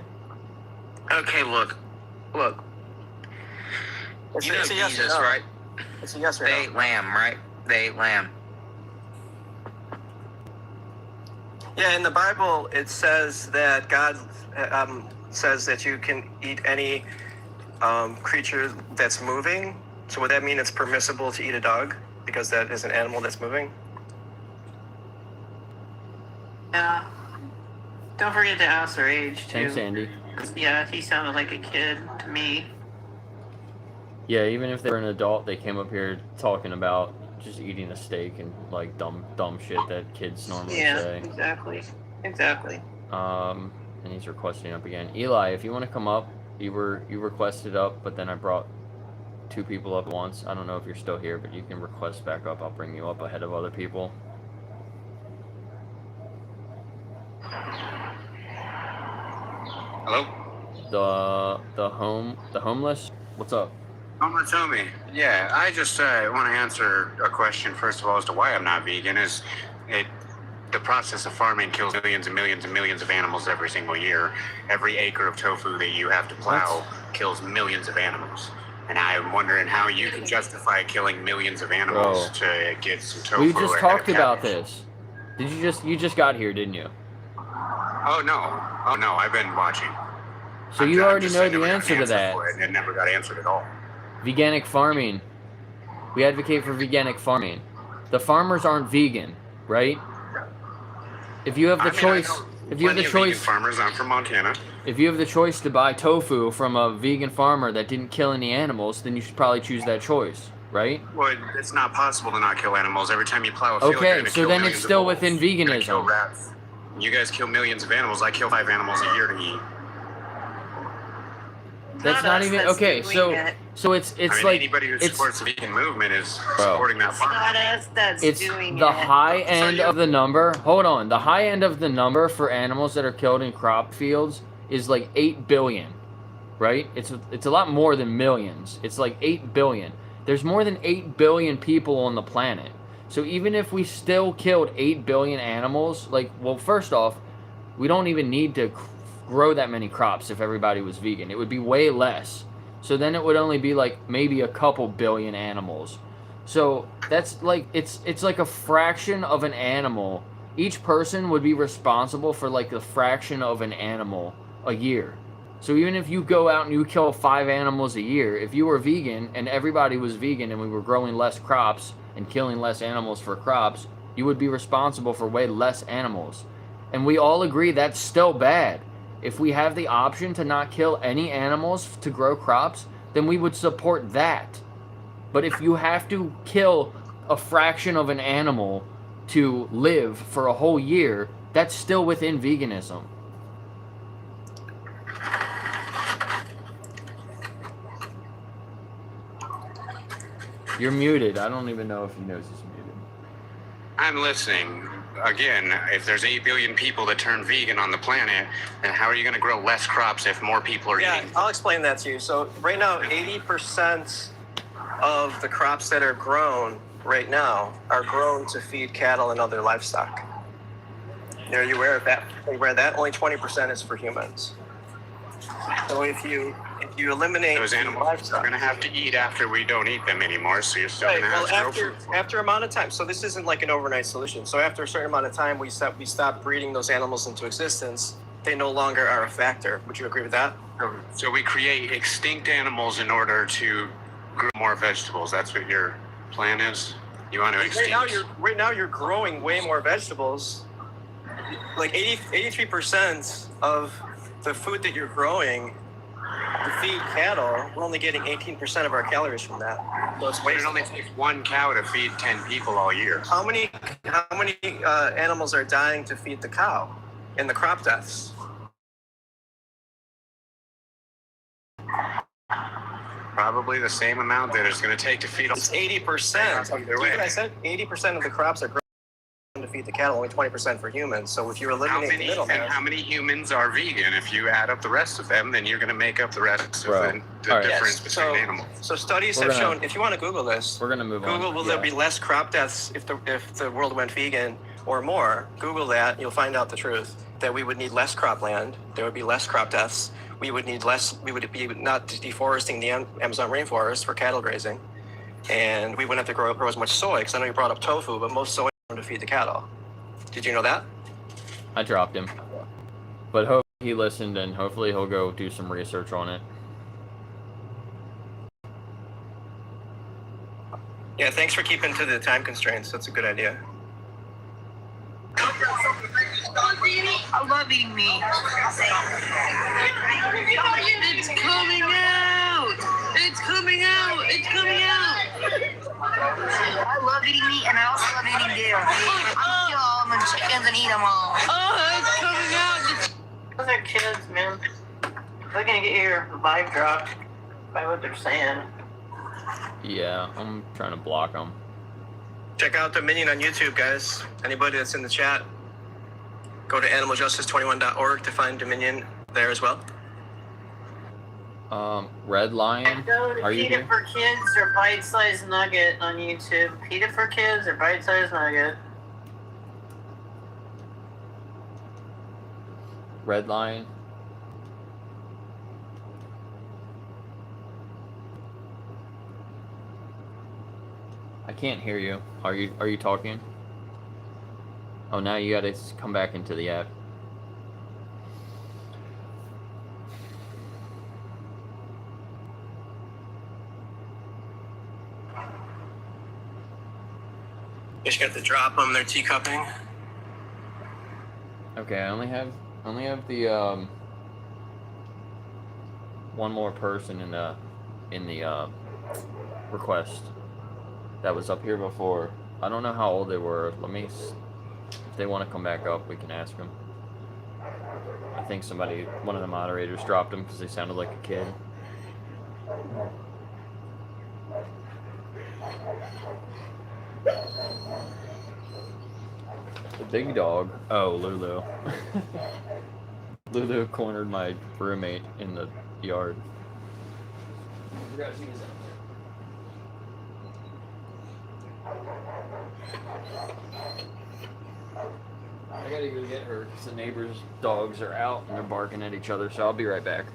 Speaker 4: Okay, look.
Speaker 6: It's,
Speaker 4: You know
Speaker 6: it's a yes or
Speaker 4: Jesus,
Speaker 6: no.
Speaker 4: right?
Speaker 6: It's a yes or
Speaker 4: They
Speaker 6: no.
Speaker 4: ate lamb, right? They ate lamb.
Speaker 6: Yeah, in the Bible, it says that God says that you can eat any creature that's moving. So would that mean it's permissible to eat a dog because that is an animal that's moving?
Speaker 9: Yeah. Don't forget to ask their age, too.
Speaker 1: Thanks, Andy.
Speaker 9: Yeah, he sounded like a kid to me.
Speaker 1: Yeah, even if they're an adult, they came up here talking about just eating a steak and like dumb shit that kids normally
Speaker 9: Yeah,
Speaker 1: say.
Speaker 9: exactly.
Speaker 1: And he's requesting up again. Eli, if you want to come up, You requested up, but then I brought 2 people up at once. I don't know if you're still here, but you can request back up. I'll bring you up ahead of other people.
Speaker 10: Hello?
Speaker 1: The homeless. What's up?
Speaker 10: Homeless homie. Yeah, I just want to answer a question first of all as to why I'm not vegan. The process of farming kills millions and millions and millions of animals every single year. Every acre of tofu that you have to plow kills millions of animals. And I'm wondering how you can justify killing millions of animals to get some tofu.
Speaker 1: We just talked about this. You just got here, didn't you?
Speaker 10: Oh no, I've been watching.
Speaker 1: So you already know the answer to that.
Speaker 10: It never got answered at all.
Speaker 1: Veganic farming. We advocate for veganic farming. The farmers aren't vegan, right? If you have the choice,
Speaker 10: farmers. I'm from Montana.
Speaker 1: If you have the choice to buy tofu from a vegan farmer that didn't kill any animals, then you should probably choose that choice, right?
Speaker 10: Well, it's not possible to not kill animals. Every time you plow a field, you're
Speaker 1: Okay,
Speaker 10: gonna
Speaker 1: so
Speaker 10: kill
Speaker 1: then
Speaker 10: millions
Speaker 1: it's
Speaker 10: of
Speaker 1: still
Speaker 10: wolves.
Speaker 1: within
Speaker 10: You're gonna kill
Speaker 1: veganism.
Speaker 10: rats. You guys kill millions of animals. I kill 5 animals a year to eat.
Speaker 1: That's not
Speaker 9: us
Speaker 1: even
Speaker 9: that's
Speaker 1: okay.
Speaker 9: doing it.
Speaker 1: So it's
Speaker 10: I mean,
Speaker 1: like
Speaker 10: anybody who
Speaker 1: it's
Speaker 10: supports the vegan movement is supporting that
Speaker 9: It's
Speaker 10: farm.
Speaker 9: not us that's
Speaker 1: it's
Speaker 9: doing
Speaker 1: the
Speaker 9: it.
Speaker 1: high end of the number. Hold on, the high end of the number for animals that are killed in crop fields is like 8 billion, right? It's a lot more than millions. It's like 8 billion. There's more than 8 billion people on the planet. So even if we still killed 8 billion animals, well, first off, we don't even need to grow that many crops if everybody was vegan. It would be way less. So then it would only be like maybe a couple billion animals. So that's like it's like a fraction of an animal. Each person would be responsible for like a fraction of an animal a year. So even if you go out and you kill 5 animals a year, if you were vegan and everybody was vegan and we were growing less crops and killing less animals for crops, you would be responsible for way less animals. And we all agree that's still bad. If we have the option to not kill any animals to grow crops, then we would support that. But if you have to kill a fraction of an animal to live for a whole year, that's still within veganism. You're muted. I don't even know if he knows he's muted.
Speaker 10: I'm listening. Again, if there's 8 billion people that turn vegan on the planet, then how are you going to grow less crops if more people are
Speaker 6: Yeah,
Speaker 10: eating?
Speaker 6: I'll explain that to you. So right now, 80% of the crops that are grown right now are grown to feed cattle and other livestock. Are you aware of that? Aware that only 20% is for humans. So if you eliminate
Speaker 10: Those animals are going to have to eat after we don't eat them anymore, so you're still
Speaker 6: Right.
Speaker 10: going to
Speaker 6: Well,
Speaker 10: have to grow food.
Speaker 6: after amount of time. So this isn't like an overnight solution. So after a certain amount of time, we stop breeding those animals into existence. They no longer are a factor. Would you agree with that?
Speaker 10: So we create extinct animals in order to grow more vegetables. That's what your plan is? You want to extinct?
Speaker 6: Right now you're growing way more vegetables. Like 83% of the food that you're growing to feed cattle, we're only getting 18% of our calories from that. So it's
Speaker 10: But it only takes 1 cow to feed 10 people all year.
Speaker 6: How many animals are dying to feed the cow in the crop deaths?
Speaker 10: Probably the same amount that it's going to take to feed all.
Speaker 6: It's 80%.
Speaker 10: Either way.
Speaker 6: I said 80% of the crops are grown to feed the cattle, only 20% for humans. So if you eliminate the middleman,
Speaker 10: how many humans are vegan? If you add up the rest of them, then you're going to make up the rest
Speaker 1: Bro.
Speaker 10: of the
Speaker 1: All right.
Speaker 10: difference
Speaker 6: Yes.
Speaker 10: between animals.
Speaker 6: So studies
Speaker 1: We're
Speaker 6: have
Speaker 1: gonna-
Speaker 6: shown, if you want to Google this,
Speaker 1: We're gonna move on.
Speaker 6: Google will there be less crop deaths if the world went vegan or more? Google that, you'll find out the truth. That we would need less cropland, there would be less crop deaths. We would need less. We would be not deforesting the Amazon rainforest for cattle grazing, and we wouldn't have to grow as much soy. Because I know you brought up tofu, but most soy is to feed the cattle. Did you know that?
Speaker 1: I dropped him. But hopefully he listened and hopefully he'll go do some research on it.
Speaker 6: Yeah. Thanks for keeping to the time constraints. That's a good idea.
Speaker 9: I love eating meat. It's coming out! It's coming out! It's coming out!
Speaker 11: I love eating meat and I also love eating deer. I kill all them chickens and eat them all.
Speaker 9: Oh, it's coming out! Those are kids, man. They're gonna get your vibe dropped by what they're saying.
Speaker 1: Yeah, I'm trying to block them.
Speaker 6: Check out Dominion on YouTube, guys. Anybody that's in the chat, go to animaljustice21.org to find Dominion there as well.
Speaker 1: Red Lion,
Speaker 9: Go to
Speaker 1: are you
Speaker 9: Feed
Speaker 1: here?
Speaker 9: It for Kids or Bite Size Nugget on YouTube. Feed It for Kids or Bite Size Nugget.
Speaker 1: Red Lion. I can't hear you. Are you talking? Oh, now you gotta come back into the app.
Speaker 6: Just got to drop them. They're teacupping.
Speaker 1: Okay, I only have the one more person in the request that was up here before. I don't know how old they were. If they want to come back up, we can ask them. I think one of the moderators dropped them because they sounded like a kid. The big dog. Oh, Lulu. Lulu cornered my roommate in the yard. I forgot she was out there. I gotta go get her because the neighbors' dogs are out and they're barking at each other, so I'll be right back.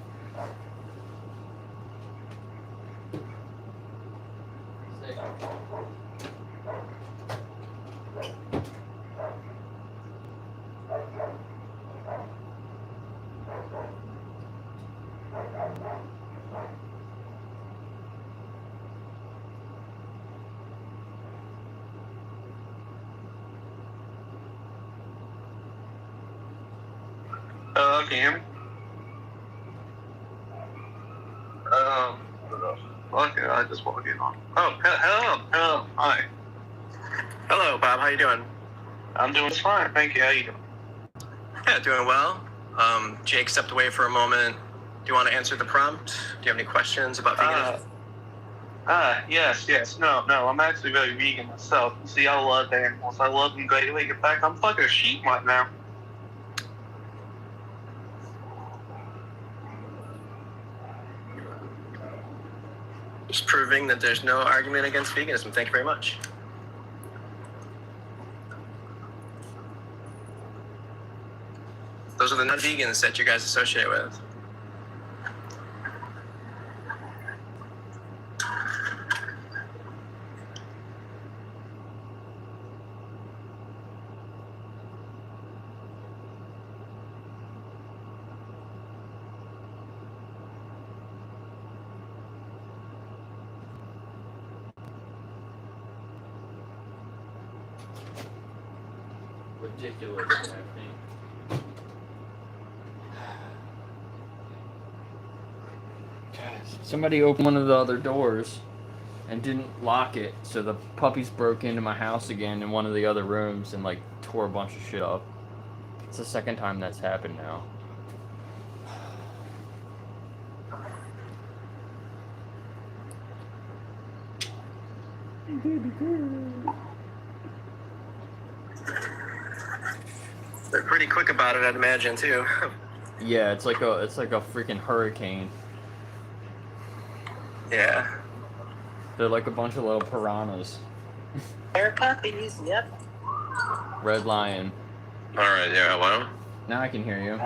Speaker 12: Can you hear me? Okay, I just walked in on. Oh, hello, hi.
Speaker 6: Hello, Bob. How you doing?
Speaker 12: I'm doing fine, thank you. How you doing?
Speaker 6: Yeah, doing well. Jake stepped away for a moment. Do you want to answer the prompt? Do you have any questions about veganism?
Speaker 12: Yes. No, I'm actually very vegan myself. You see, I love animals. I love them greatly. In fact, I'm fucking a sheep right now.
Speaker 6: Just proving that there's no argument against veganism. Thank you very much. Those are the non-vegans that you guys associate with.
Speaker 1: Ridiculous, I think. Somebody opened one of the other doors and didn't lock it, so the puppies broke into my house again in one of the other rooms and like tore a bunch of shit up. It's the second time that's happened now.
Speaker 6: They're pretty quick about it, I'd imagine, too.
Speaker 1: Yeah, it's like a freaking hurricane.
Speaker 6: Yeah.
Speaker 1: They're like a bunch of little piranhas.
Speaker 9: They're puppies, yep.
Speaker 1: Red Lion.
Speaker 5: All right, yeah, hello?
Speaker 1: Now I can hear you.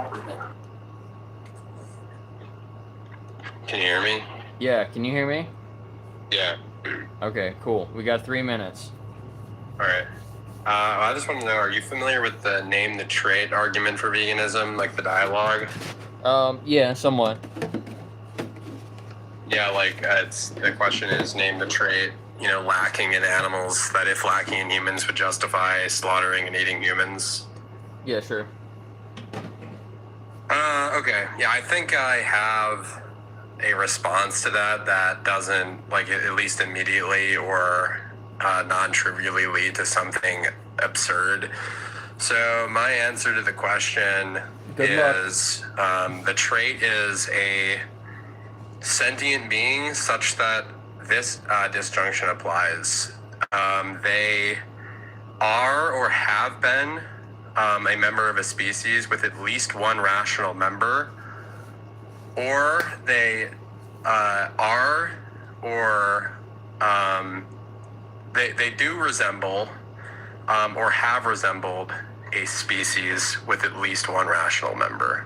Speaker 5: Can you hear me?
Speaker 1: Yeah, can you hear me?
Speaker 5: Yeah.
Speaker 1: Okay, cool. We got 3 minutes.
Speaker 5: All right. I just want to know, are you familiar with the name the trait argument for veganism, like the dialogue?
Speaker 1: Yeah, somewhat.
Speaker 5: Yeah, like the question is name the trait, lacking in animals that if lacking in humans would justify slaughtering and eating humans.
Speaker 1: Yeah, sure.
Speaker 5: Okay. Yeah, I think I have a response to that doesn't, like, at least immediately or non-trivially lead to something absurd. So my answer to the question
Speaker 1: Good luck.
Speaker 5: is the trait is a sentient being such that this disjunction applies. They are or have been a member of a species with at least one rational member, or they are or they do resemble or have resembled a species with at least one rational member.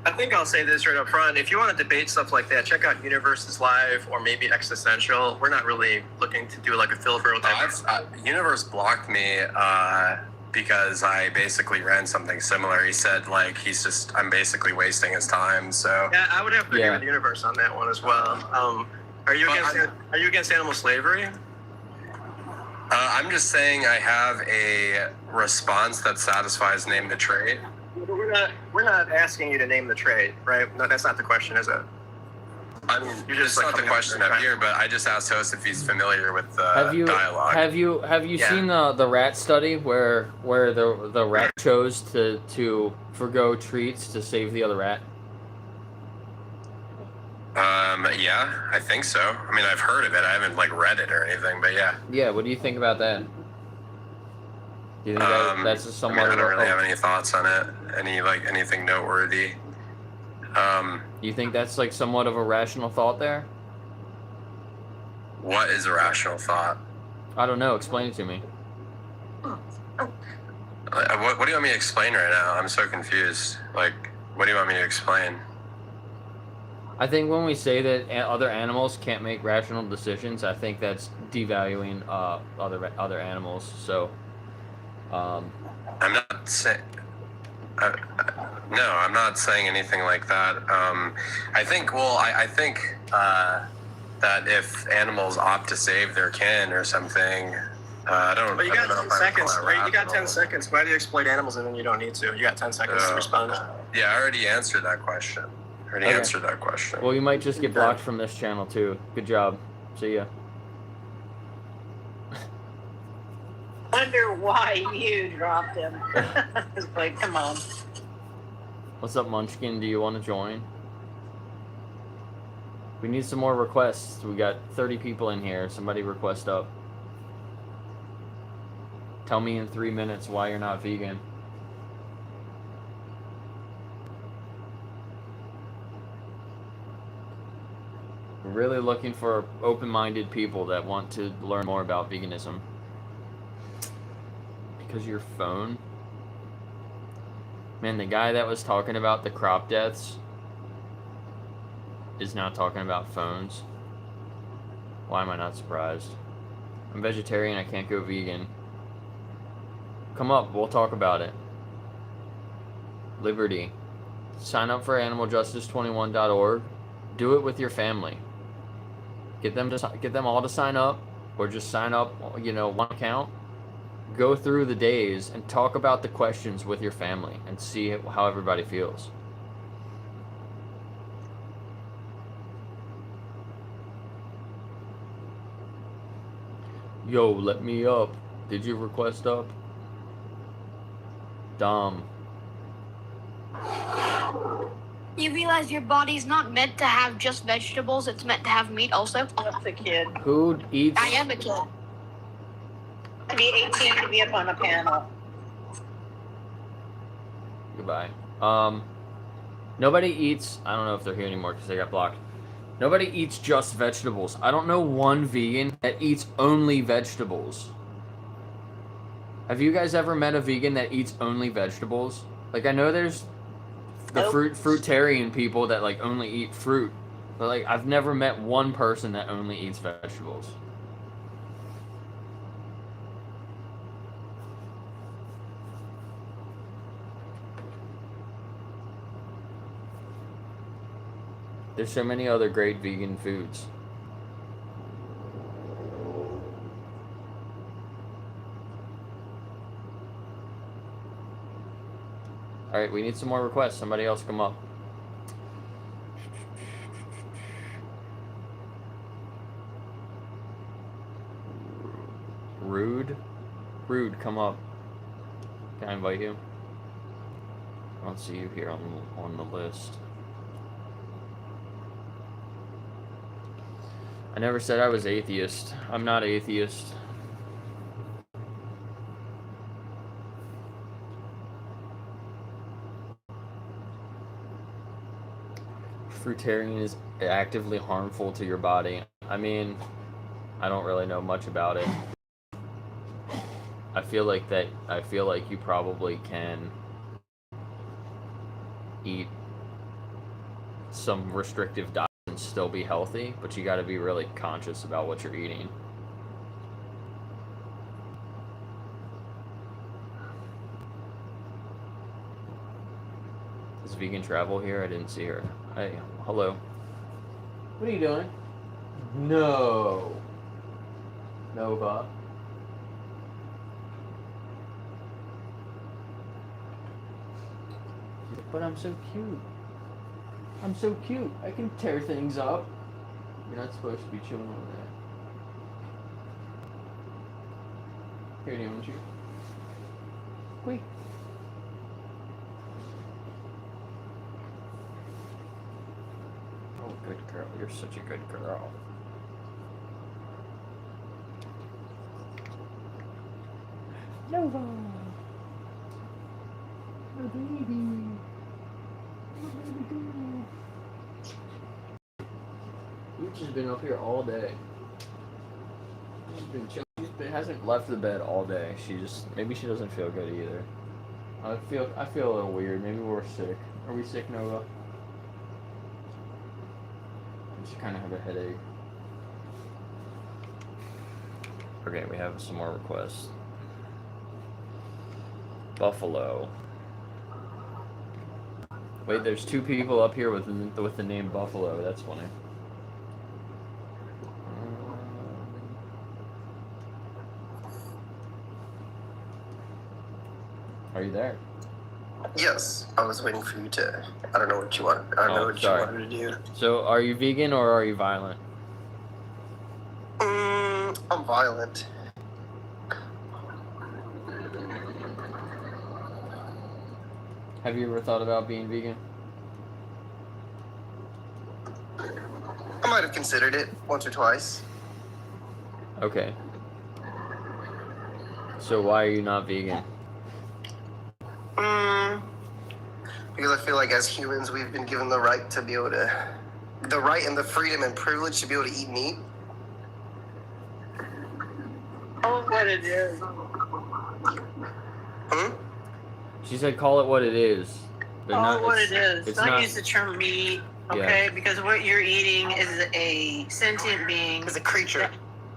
Speaker 6: I think I'll say this right up front. If you want to debate stuff like that, check out Universe Live or maybe Existential. We're not really looking to do like a Phil Bro type.
Speaker 5: Universe blocked me because I basically ran something similar. He said like I'm basically wasting his time. So
Speaker 6: Yeah, I would have to agree with Universe on that one as well. Are you against animal slavery?
Speaker 5: I'm just saying I have a response that satisfies name the trait.
Speaker 6: We're not asking you to name the trait, right? No, that's not the question, is it?
Speaker 5: I mean, it's not the question up here, but I just asked host if he's familiar with the dialogue.
Speaker 1: Have you seen the rat study where the rat chose to forgo treats to save the other rat?
Speaker 5: Yeah, I think so. I mean, I've heard of it. I haven't like read it or anything, but yeah.
Speaker 1: Yeah, what do you think about that? Do you think that's a somewhat?
Speaker 5: I don't really have any thoughts on it. Anything noteworthy?
Speaker 1: You think that's like somewhat of a rational thought there?
Speaker 5: What is a rational thought?
Speaker 1: I don't know. Explain it to me.
Speaker 5: What do you want me to explain right now? I'm so confused. Like, what do you want me to explain?
Speaker 1: I think when we say that other animals can't make rational decisions, I think that's devaluing other animals. So,
Speaker 5: I'm not saying. No, I'm not saying anything like that. I think. Well, I think that if animals opt to save their kin or something, I don't.
Speaker 6: But you got 10 seconds.
Speaker 5: Right?
Speaker 6: You got 10 seconds. Why do you exploit animals and then you don't need to? You got 10 seconds to respond.
Speaker 5: Yeah, I already answered that question. Answered that question.
Speaker 1: Well, you might just get blocked from this channel too. Good job. See ya.
Speaker 9: Wonder why you dropped him. It's like, come on.
Speaker 1: What's up, Munchkin? Do you want to join? We need some more requests. We got 30 people in here. Somebody request up. Tell me in 3 minutes why you're not vegan. We're really looking for open-minded people that want to learn more about veganism. Because your phone? Man, the guy that was talking about the crop deaths is now talking about phones. Why am I not surprised? I'm vegetarian, I can't go vegan. Come up, we'll talk about it. Liberty. Sign up for animaljustice21.org. Do it with your family. Get them all to sign up, or just sign up, one account. Go through the days and talk about the questions with your family and see how everybody feels. Yo, let me up. Did you request up? Dom.
Speaker 11: You realize your body's not meant to have just vegetables, it's meant to have meat also?
Speaker 9: That's a kid.
Speaker 1: Who eats?
Speaker 11: I am a kid.
Speaker 9: To be 18 to be up on a panel.
Speaker 1: Goodbye. Nobody eats. I don't know if they're here anymore because they got blocked. Nobody eats just vegetables. I don't know one vegan that eats only vegetables. Have you guys ever met a vegan that eats only vegetables? Like, I know there's the fruitarian people that like only eat fruit, but like I've never met one person that only eats vegetables. There's so many other great vegan foods. Alright, we need some more requests. Somebody else come up. Rude, come up. Can I invite you? I don't see you here on the list. I never said I was atheist. I'm not atheist. Fruitarian is actively harmful to your body. I mean, I don't really know much about it. I feel like you probably can eat some restrictive diet and still be healthy, but you got to be really conscious about what you're eating. Is Vegan Travel here? I didn't see her. Hey, hello. What are you doing? No. Nova. But I'm so cute. I'm so cute. I can tear things up. You're not supposed to be chewing on that. Here, do you want to chew? Quick. Oh, good girl. You're such a good girl. Nova. My baby. We've just been up here all day. She's been chilling. Hasn't left the bed all day. Maybe she doesn't feel good either. I feel a little weird. Maybe we're sick. Are we sick, Nova? I just kind of have a headache. Okay, we have some more requests. Buffalo. Wait, there's 2 people up here with the name Buffalo. That's funny. Are you there?
Speaker 6: Yes, I was waiting for you to. I don't know what you want. I don't know what
Speaker 1: sorry.
Speaker 6: you wanted to do.
Speaker 1: So, are you vegan or are you violent?
Speaker 6: I'm violent.
Speaker 1: Have you ever thought about being vegan?
Speaker 6: I might have considered it once or twice.
Speaker 1: Okay. So why are you not vegan?
Speaker 6: Because I feel like as humans, we've been given the right to be able to, the right and the freedom and privilege to be able to eat meat.
Speaker 9: Oh, what it is.
Speaker 1: She said call it what it is. But
Speaker 9: Call it what it is.
Speaker 1: It's
Speaker 9: Don't
Speaker 1: not,
Speaker 9: use the term meat, okay?
Speaker 1: Yeah.
Speaker 9: Because what you're eating is a sentient being.
Speaker 6: It's a creature.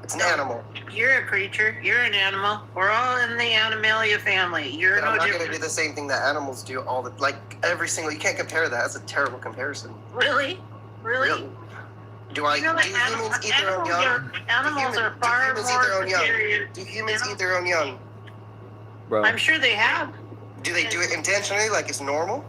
Speaker 6: It's an animal.
Speaker 9: You're a creature. You're an animal. We're all in the Animalia family. You're
Speaker 6: But
Speaker 9: no
Speaker 6: I'm not
Speaker 9: different.
Speaker 6: going to do the same thing that animals do every single. You can't compare that. That's a terrible comparison.
Speaker 9: Really? Really?
Speaker 6: Do
Speaker 9: You know that
Speaker 6: humans eat their own young?
Speaker 9: Animals are far
Speaker 6: do humans eat their
Speaker 9: more
Speaker 6: own young?
Speaker 9: superior.
Speaker 6: Do humans eat their own young?
Speaker 1: bro.
Speaker 9: I'm sure they have.
Speaker 6: Do they do it intentionally, like it's normal?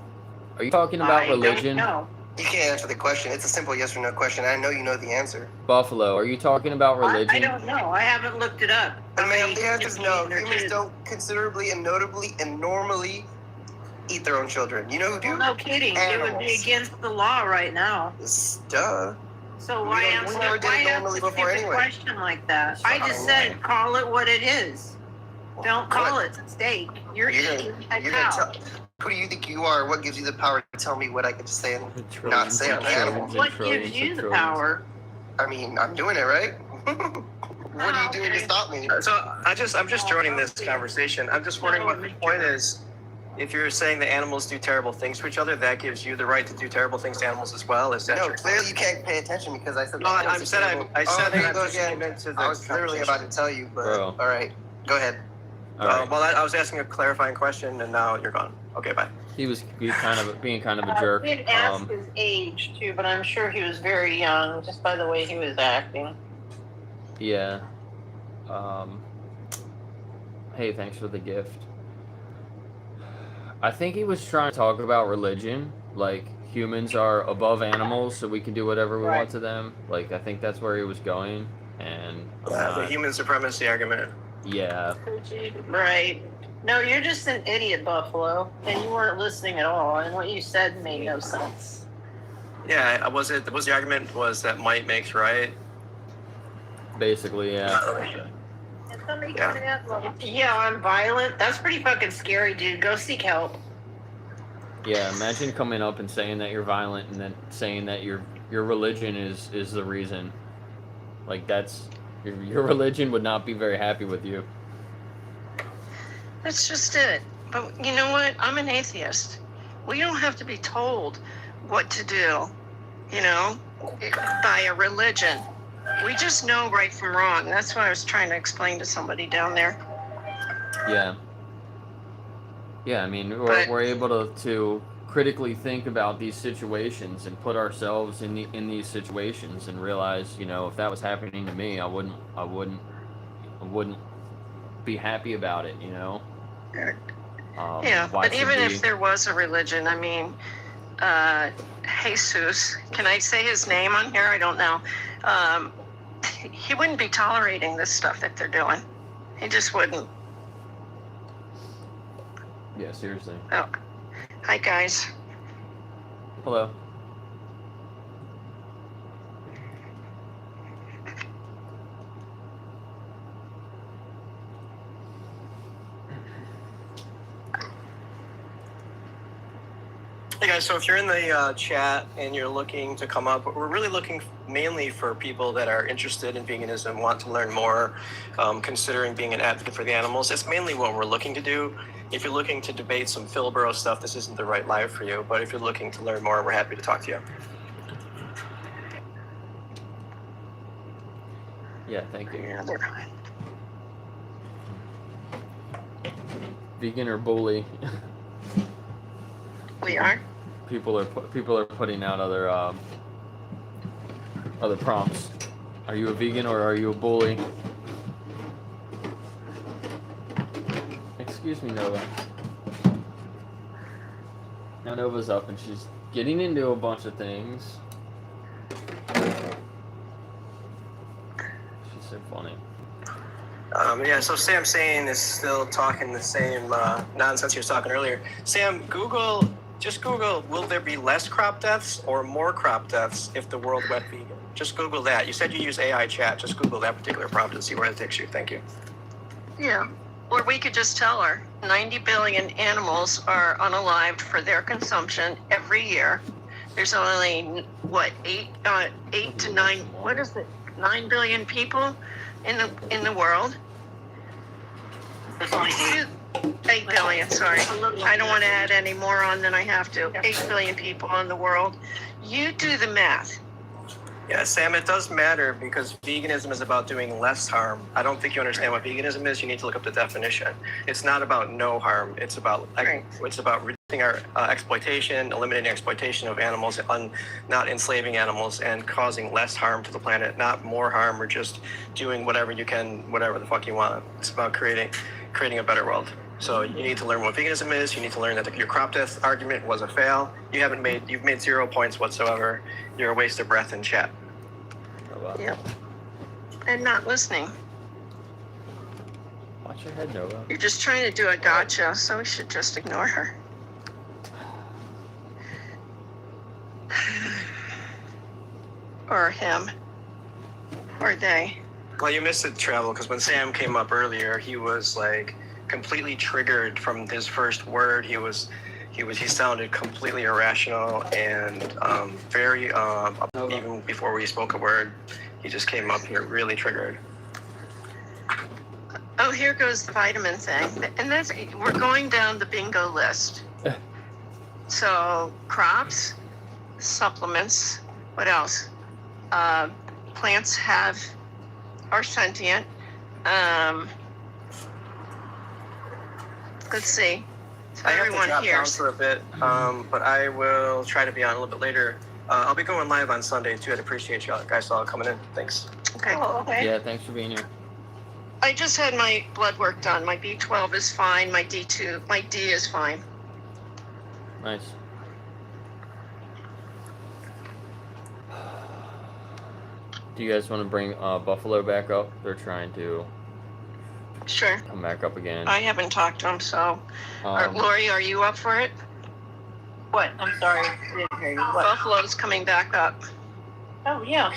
Speaker 1: Are you talking about
Speaker 9: I
Speaker 1: religion?
Speaker 9: don't know.
Speaker 6: You can't answer the question. It's a simple yes or no question. I know you know the answer.
Speaker 1: Buffalo, are you talking about religion?
Speaker 9: I don't know. I haven't looked it up.
Speaker 6: But ma'am, the answer is no.
Speaker 9: Their
Speaker 6: Humans
Speaker 9: kids.
Speaker 6: don't considerably and notably and normally eat their own children. You know who do?
Speaker 9: Well, no kidding. It would be
Speaker 6: Animals.
Speaker 9: against the law right now.
Speaker 6: Duh.
Speaker 9: So
Speaker 6: We
Speaker 9: why
Speaker 6: don't-
Speaker 9: answer
Speaker 6: we never did it
Speaker 9: why
Speaker 6: normally
Speaker 9: answer a
Speaker 6: before
Speaker 9: stupid
Speaker 6: anyway.
Speaker 9: question like that? I just said call it what it is. Don't call it steak. You're eating a cow.
Speaker 6: Who do you think you are? What gives you the power to tell me what I can say and not say on animal?
Speaker 9: What gives you the power?
Speaker 6: I mean, I'm doing it, right? What are you doing to stop me?
Speaker 13: So I'm just joining this conversation. I'm just wondering what the point is. If you're saying that animals do terrible things to each other, that gives you the right to do terrible things to animals as well. Is that
Speaker 6: No,
Speaker 13: your
Speaker 6: clearly you can't pay attention because I said.
Speaker 13: No, I said
Speaker 6: there you
Speaker 13: I'm
Speaker 6: go
Speaker 13: just
Speaker 6: again.
Speaker 13: came into the
Speaker 6: I was literally about to tell you, but
Speaker 1: Bro.
Speaker 6: all right, go ahead.
Speaker 1: All right.
Speaker 13: Well, I was asking a clarifying question, and now you're gone. Okay, bye.
Speaker 1: He was being kind of a jerk.
Speaker 9: I did ask his age too, but I'm sure he was very young just by the way he was acting.
Speaker 1: Yeah. Hey, thanks for the gift. I think he was trying to talk about religion, like humans are above animals, so we can do whatever we want to them. Like, I think that's where he was going, and
Speaker 13: The human supremacy argument.
Speaker 1: yeah.
Speaker 9: Right. No, you're just an idiot, Buffalo, and you weren't listening at all, and what you said made no sense.
Speaker 13: Yeah, was the argument was that might makes right?
Speaker 1: Basically, yeah.
Speaker 9: Yeah, I'm violent. That's pretty fucking scary, dude. Go seek help.
Speaker 1: Yeah, imagine coming up and saying that you're violent and then saying that your religion is the reason. Like, that's your religion would not be very happy with you.
Speaker 14: That's just it. But you know what? I'm an atheist. We don't have to be told what to do, you know, by a religion. We just know right from wrong. That's what I was trying to explain to somebody down there.
Speaker 1: Yeah. Yeah, I mean, we're able to critically think about these situations and put ourselves in these situations and realize, you know, if that was happening to me, I wouldn't be happy about it, you know.
Speaker 14: Yeah, but even if there was a religion, I mean, Jesus, can I say his name on here? I don't know. He wouldn't be tolerating this stuff that they're doing. He just wouldn't.
Speaker 1: Yeah, seriously.
Speaker 14: Oh, hi guys.
Speaker 1: Hello.
Speaker 13: Hey guys, so if you're in the chat and you're looking to come up, we're really looking mainly for people that are interested in veganism, want to learn more, considering being an advocate for the animals. It's mainly what we're looking to do. If you're looking to debate some Philbro stuff, this isn't the right live for you. But if you're looking to learn more, we're happy to talk to you.
Speaker 1: Yeah, thank you.
Speaker 14: Yeah, they're fine.
Speaker 1: Vegan or bully?
Speaker 14: We are.
Speaker 1: People are putting out other prompts. Are you a vegan or are you a bully? Excuse me, Nova. Now Nova's up and she's getting into a bunch of things. She's so funny.
Speaker 13: Yeah, so Sam Sane is still talking the same nonsense he was talking earlier. Sam, just Google, will there be less crop deaths or more crop deaths if the world went vegan? Just Google that. You said you use AI chat. Just Google that particular prompt and see where it takes you. Thank you.
Speaker 14: Yeah. Or we could just tell her 90 billion animals are unalived for their consumption every year. There's only, what, 8 to 9, what is it, 9 billion people in the world? 8 billion, sorry. I don't want to add any more on than I have to. 8 billion people in the world. You do the math.
Speaker 13: Yeah, Sam, it does matter because veganism is about doing less harm. I don't think you understand what veganism is. You need to look up the definition. It's not about no harm. It's about reducing our exploitation, eliminating exploitation of animals, not enslaving animals, and causing less harm to the planet, not more harm or just doing whatever you can, whatever the fuck you want. It's about creating a better world. So you need to learn what veganism is. You need to learn that your crop death argument was a fail. You've made 0 points whatsoever. You're a waste of breath in chat.
Speaker 14: Yep. And not listening.
Speaker 1: Watch your head, Nova.
Speaker 14: You're just trying to do a gotcha, so we should just ignore her. Or him. Or they.
Speaker 13: Well, you missed it, Travel, because when Sam came up earlier, he was like completely triggered from his first word. He sounded completely irrational and very even before we spoke a word, he just came up here really triggered.
Speaker 14: Oh, here goes the vitamin thing, and we're going down the bingo list. So crops, supplements, what else? Plants are sentient. Let's see. So
Speaker 13: I have to
Speaker 14: everyone
Speaker 13: drop
Speaker 14: here.
Speaker 13: down for a bit, but I will try to be on a little bit later. I'll be going live on Sunday too. I'd appreciate you guys all coming in. Thanks.
Speaker 14: Okay. Oh, okay.
Speaker 1: Yeah, thanks for being here.
Speaker 14: I just had my blood work done. My B12 is fine. My D is fine.
Speaker 1: Nice. Do you guys want to bring Buffalo back up? They're trying to
Speaker 14: Sure.
Speaker 1: come back up again.
Speaker 14: I haven't talked to him, so. Lori, are you up for it?
Speaker 9: What? I'm sorry. I didn't hear you. What?
Speaker 14: Buffalo's coming back up.
Speaker 9: Oh, yeah.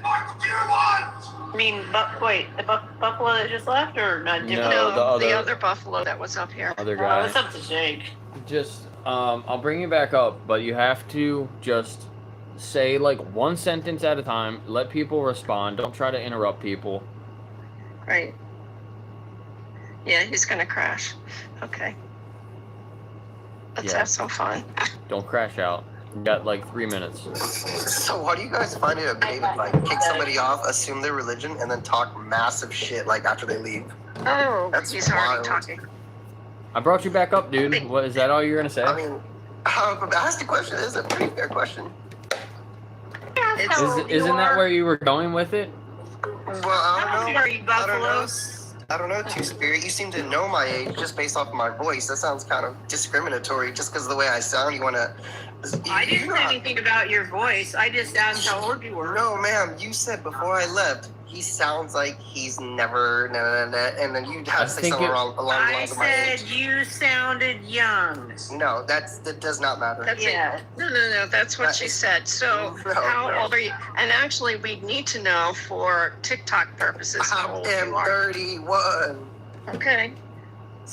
Speaker 9: I mean, wait, the buffalo that just left or not different?
Speaker 1: No,
Speaker 14: the other buffalo that was up here.
Speaker 1: other guy.
Speaker 9: What's up to Jake?
Speaker 1: Just, I'll bring you back up, but you have to just say like one sentence at a time. Let people respond. Don't try to interrupt people.
Speaker 14: Right. Yeah, he's gonna crash. Okay. Let's have some fun.
Speaker 1: Don't crash out. You got like 3 minutes.
Speaker 15: So why do you guys find it okay to like kick somebody off, assume their religion, and then talk massive shit like after they leave?
Speaker 14: Oh,
Speaker 15: That's
Speaker 14: he's already
Speaker 15: wild.
Speaker 14: talking.
Speaker 1: I brought you back up, dude. What is that? All you're gonna say?
Speaker 15: I mean, ask the question. It's a pretty fair question.
Speaker 1: Isn't that where you were going with it?
Speaker 15: Well, I don't know.
Speaker 9: Are you buffaloes?
Speaker 15: I don't know, Two-Spirit. You seem to know my age just based off of my voice. That sounds kind of discriminatory just because of the way I sound. You want to...
Speaker 9: I didn't say anything about your voice. I just asked how old you were.
Speaker 15: No, ma'am. You said before I left, he sounds like he's never... and then you have to say something along the lines of my age.
Speaker 9: I said you sounded young.
Speaker 15: No, that does not matter.
Speaker 14: That's it. No. That's what she said. So, how old are you? And actually, we need to know for TikTok purposes how old
Speaker 15: I am
Speaker 14: you are.
Speaker 15: 31.
Speaker 14: Okay.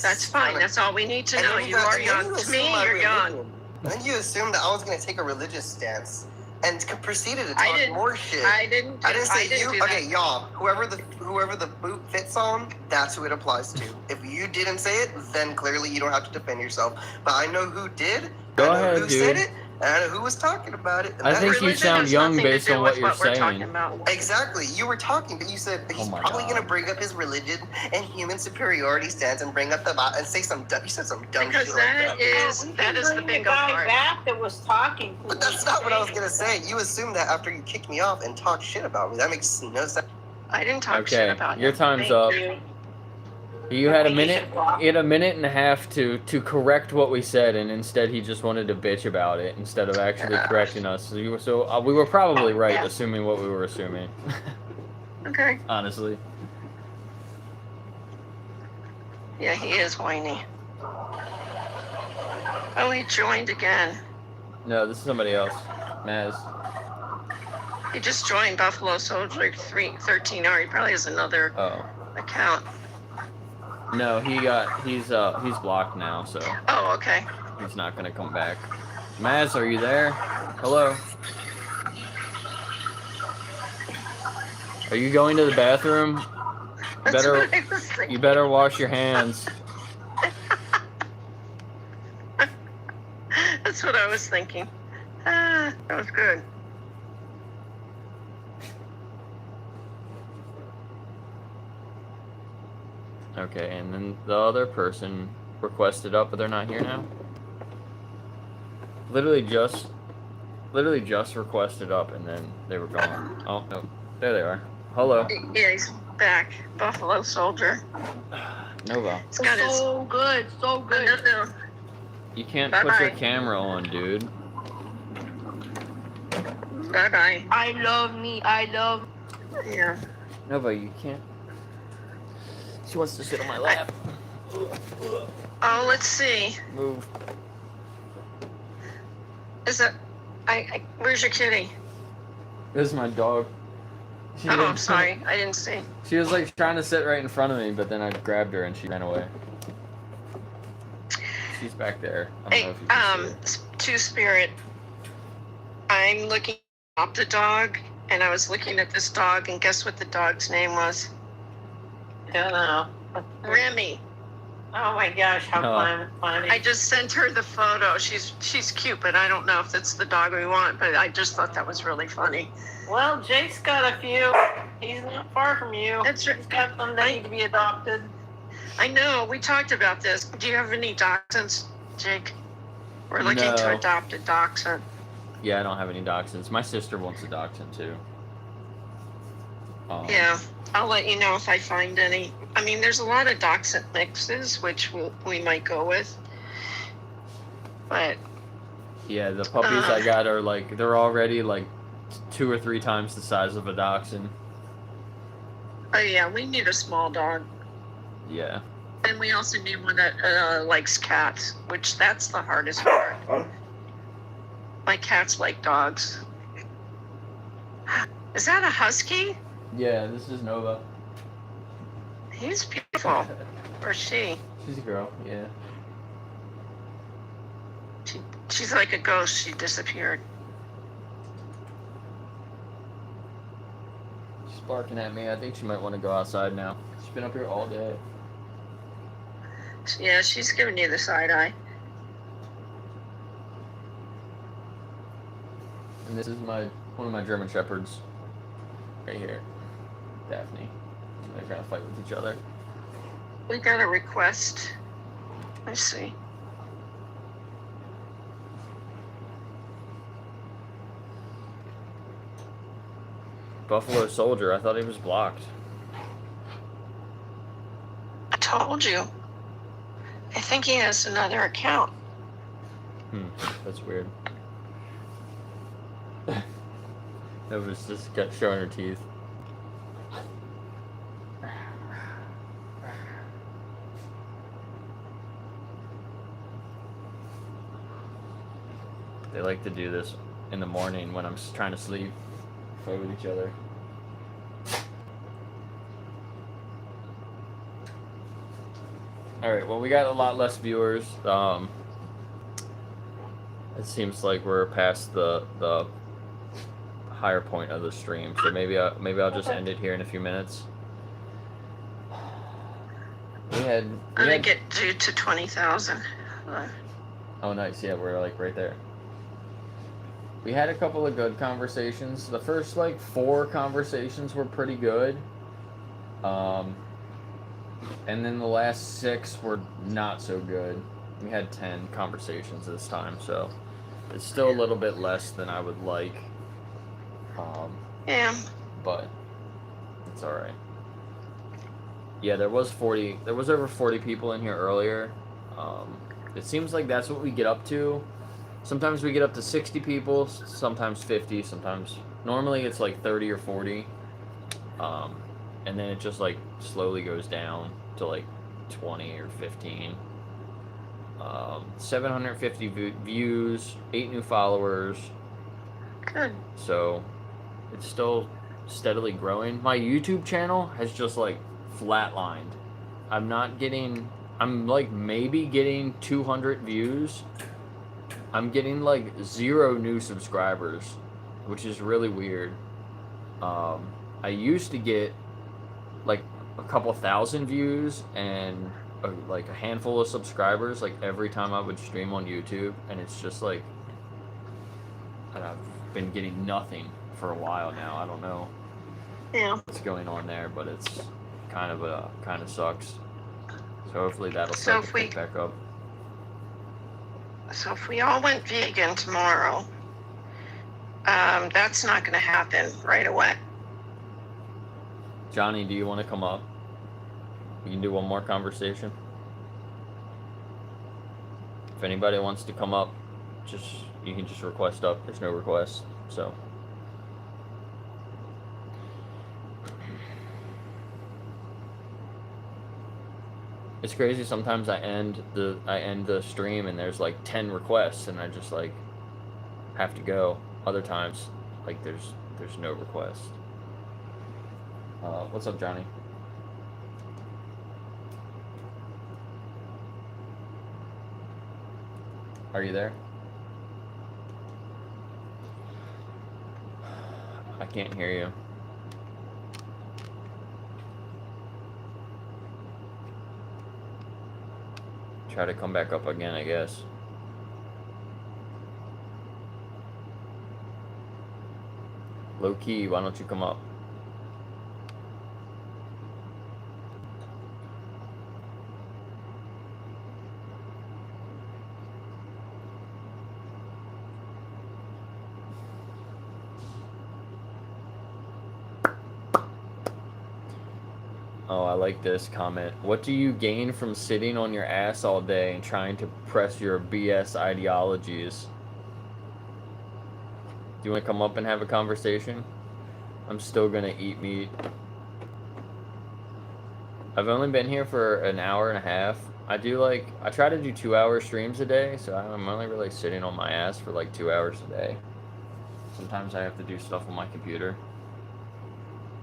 Speaker 14: That's fine. That's all we need to know. You are young. To me, you're young.
Speaker 15: And then you assumed that I was going to take a religious stance and proceeded to talk more shit.
Speaker 14: I didn't
Speaker 15: say you.
Speaker 14: do that.
Speaker 15: Okay, y'all. Whoever the boot fits on, that's who it applies to. If you didn't say it, then clearly you don't have to defend yourself. But I know who did.
Speaker 1: Go
Speaker 15: I know
Speaker 1: ahead,
Speaker 15: who
Speaker 1: dude.
Speaker 15: said it. And I know who was talking about it.
Speaker 1: I think you sound young based on what you're saying.
Speaker 15: Exactly. You were talking, but you said he's probably going to bring up his religion and human superiority stance and bring up the and say some dumb. You said some dumb
Speaker 14: Because
Speaker 15: shit
Speaker 14: that
Speaker 15: like that.
Speaker 14: is the big
Speaker 9: guy
Speaker 14: part.
Speaker 9: back that was talking.
Speaker 15: But that's not what I was going to say. You assumed that after you kicked me off and talked shit about me. That makes no sense.
Speaker 14: I didn't talk shit about
Speaker 1: your
Speaker 14: him.
Speaker 1: time's
Speaker 14: Thank
Speaker 1: up.
Speaker 14: you.
Speaker 1: You had a minute. You had a minute and a half to correct what we said, and instead he just wanted to bitch about it instead of actually correcting us. So we were probably right, assuming what we were assuming.
Speaker 14: Okay.
Speaker 1: Honestly.
Speaker 14: Yeah, he is whiny. Oh, he joined again.
Speaker 1: No, this is somebody else. Maz.
Speaker 14: He just joined Buffalo Soldier 13R. He probably has another account.
Speaker 1: No, he's blocked now, so.
Speaker 14: Oh, okay.
Speaker 1: He's not gonna come back. Maz, are you there? Hello. Are you going to the bathroom? You better wash your hands.
Speaker 14: That's what I was thinking. That was good.
Speaker 1: Okay, and then the other person requested up, but they're not here now. Literally just requested up, and then they were gone. Oh no, there they are. Hello.
Speaker 14: Yeah, he's back. Buffalo Soldier.
Speaker 1: Nova.
Speaker 14: He's got
Speaker 9: so good.
Speaker 14: No.
Speaker 1: You can't put your camera on, dude.
Speaker 14: Bye-bye.
Speaker 9: I love.
Speaker 14: Yeah.
Speaker 1: Nova, you can't. She wants to sit on my lap.
Speaker 14: Oh, let's see.
Speaker 1: Move.
Speaker 14: Is it? Where's your kitty?
Speaker 1: This is my dog.
Speaker 14: I'm sorry. I didn't see.
Speaker 1: She was like trying to sit right in front of me, but then I grabbed her and she ran away. She's back there. I don't know if you can see her.
Speaker 14: Two-Spirit. I'm looking up the dog, and I was looking at this dog, and guess what the dog's name was?
Speaker 9: I don't know.
Speaker 14: Remy.
Speaker 9: Oh my gosh, how funny.
Speaker 14: I just sent her the photo. She's cute, but I don't know if that's the dog we want, but I just thought that was really funny.
Speaker 9: Well, Jake's got a few. He's not far from you.
Speaker 14: That's right.
Speaker 9: He's got some that need to be adopted.
Speaker 14: I know. We talked about this. Do you have any dachshunds, Jake? We're looking to adopt a dachshund.
Speaker 1: Yeah, I don't have any dachshunds. My sister wants a dachshund too.
Speaker 14: Yeah, I'll let you know if I find any. I mean, there's a lot of dachshund mixes, which we might go with. But
Speaker 1: yeah, the puppies I got are like, they're already like 2 or 3 times the size of a dachshund.
Speaker 14: Oh yeah, we need a small dog.
Speaker 1: Yeah.
Speaker 14: And we also need one that likes cats, which that's the hardest part. My cats like dogs. Is that a husky?
Speaker 1: Yeah, this is Nova.
Speaker 14: He's beautiful. Or she.
Speaker 1: She's a girl, yeah.
Speaker 14: She's like a ghost. She disappeared.
Speaker 1: She's barking at me. I think she might want to go outside now. She's been up here all day.
Speaker 14: Yeah, she's giving you the side eye.
Speaker 1: And this is one of my German Shepherds. Right here. Daphne. They're gonna fight with each other.
Speaker 14: We got a request. Let's see.
Speaker 1: Buffalo Soldier. I thought he was blocked.
Speaker 14: I told you. I think he has another account.
Speaker 1: That's weird. That was just got showing her teeth. They like to do this in the morning when I'm trying to sleep. Fight with each other. Alright, well, we got a lot less viewers. It seems like we're past the higher point of the stream, so maybe I'll just end it here in a few minutes.
Speaker 14: I'm gonna get due to 20,000.
Speaker 1: Oh, nice. Yeah, we're like right there. We had a couple of good conversations. The first like 4 conversations were pretty good. And then the last 6 were not so good. We had 10 conversations this time, so it's still a little bit less than I would like.
Speaker 14: Yeah.
Speaker 1: But it's all right. Yeah, there was over 40 people in here earlier. It seems like that's what we get up to. Sometimes we get up to 60 people, sometimes 50, normally it's like 30 or 40. And then it just like slowly goes down to like 20 or 15. 750 views, 8 new followers.
Speaker 14: Good.
Speaker 1: So it's still steadily growing. My YouTube channel has just like flatlined. I'm like maybe getting 200 views. I'm getting like 0 new subscribers, which is really weird. I used to get like a couple thousand views and like a handful of subscribers like every time I would stream on YouTube, and it's just like I've been getting nothing for a while now. I don't know what's going on there, but it's kind of sucks. So hopefully that'll start to pick back up.
Speaker 14: So if we all went vegan tomorrow, that's not going to happen right away.
Speaker 1: Johnny, do you want to come up? We can do one more conversation. If anybody wants to come up, you can just request up. There's no request, so. It's crazy. Sometimes I end the stream and there's like 10 requests and I just like have to go. Other times, like there's no request. What's up, Johnny? Are you there? I can't hear you. Try to come back up again, I guess. Low key, why don't you come up? Oh, I like this comment. What do you gain from sitting on your ass all day and trying to press your BS ideologies? Do you want to come up and have a conversation? I'm still gonna eat meat. I've only been here for an hour and a half. I try to do 2-hour streams a day, so I'm only really sitting on my ass for like 2 hours a day. Sometimes I have to do stuff on my computer.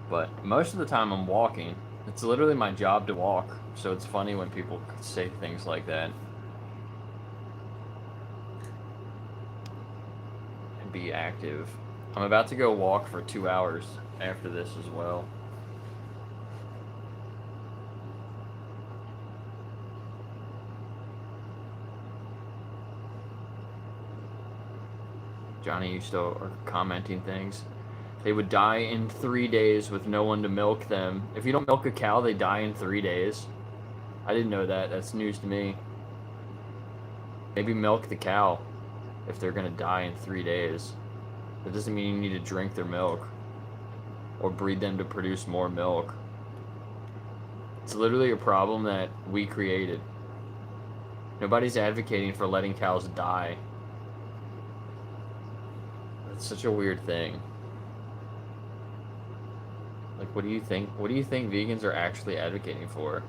Speaker 1: But most of the time I'm walking. It's literally my job to walk, so it's funny when people say things like that. And be active. I'm about to go walk for 2 hours after this as well. Johnny, you still are commenting things. They would die in 3 days with no one to milk them. If you don't milk a cow, they die in 3 days. I didn't know that. That's news to me. Maybe milk the cow if they're gonna die in 3 days. That doesn't mean you need to drink their milk or breed them to produce more milk. It's literally a problem that we created. Nobody's advocating for letting cows die. It's such a weird thing. Like, what do you think? What do you think vegans are actually advocating for?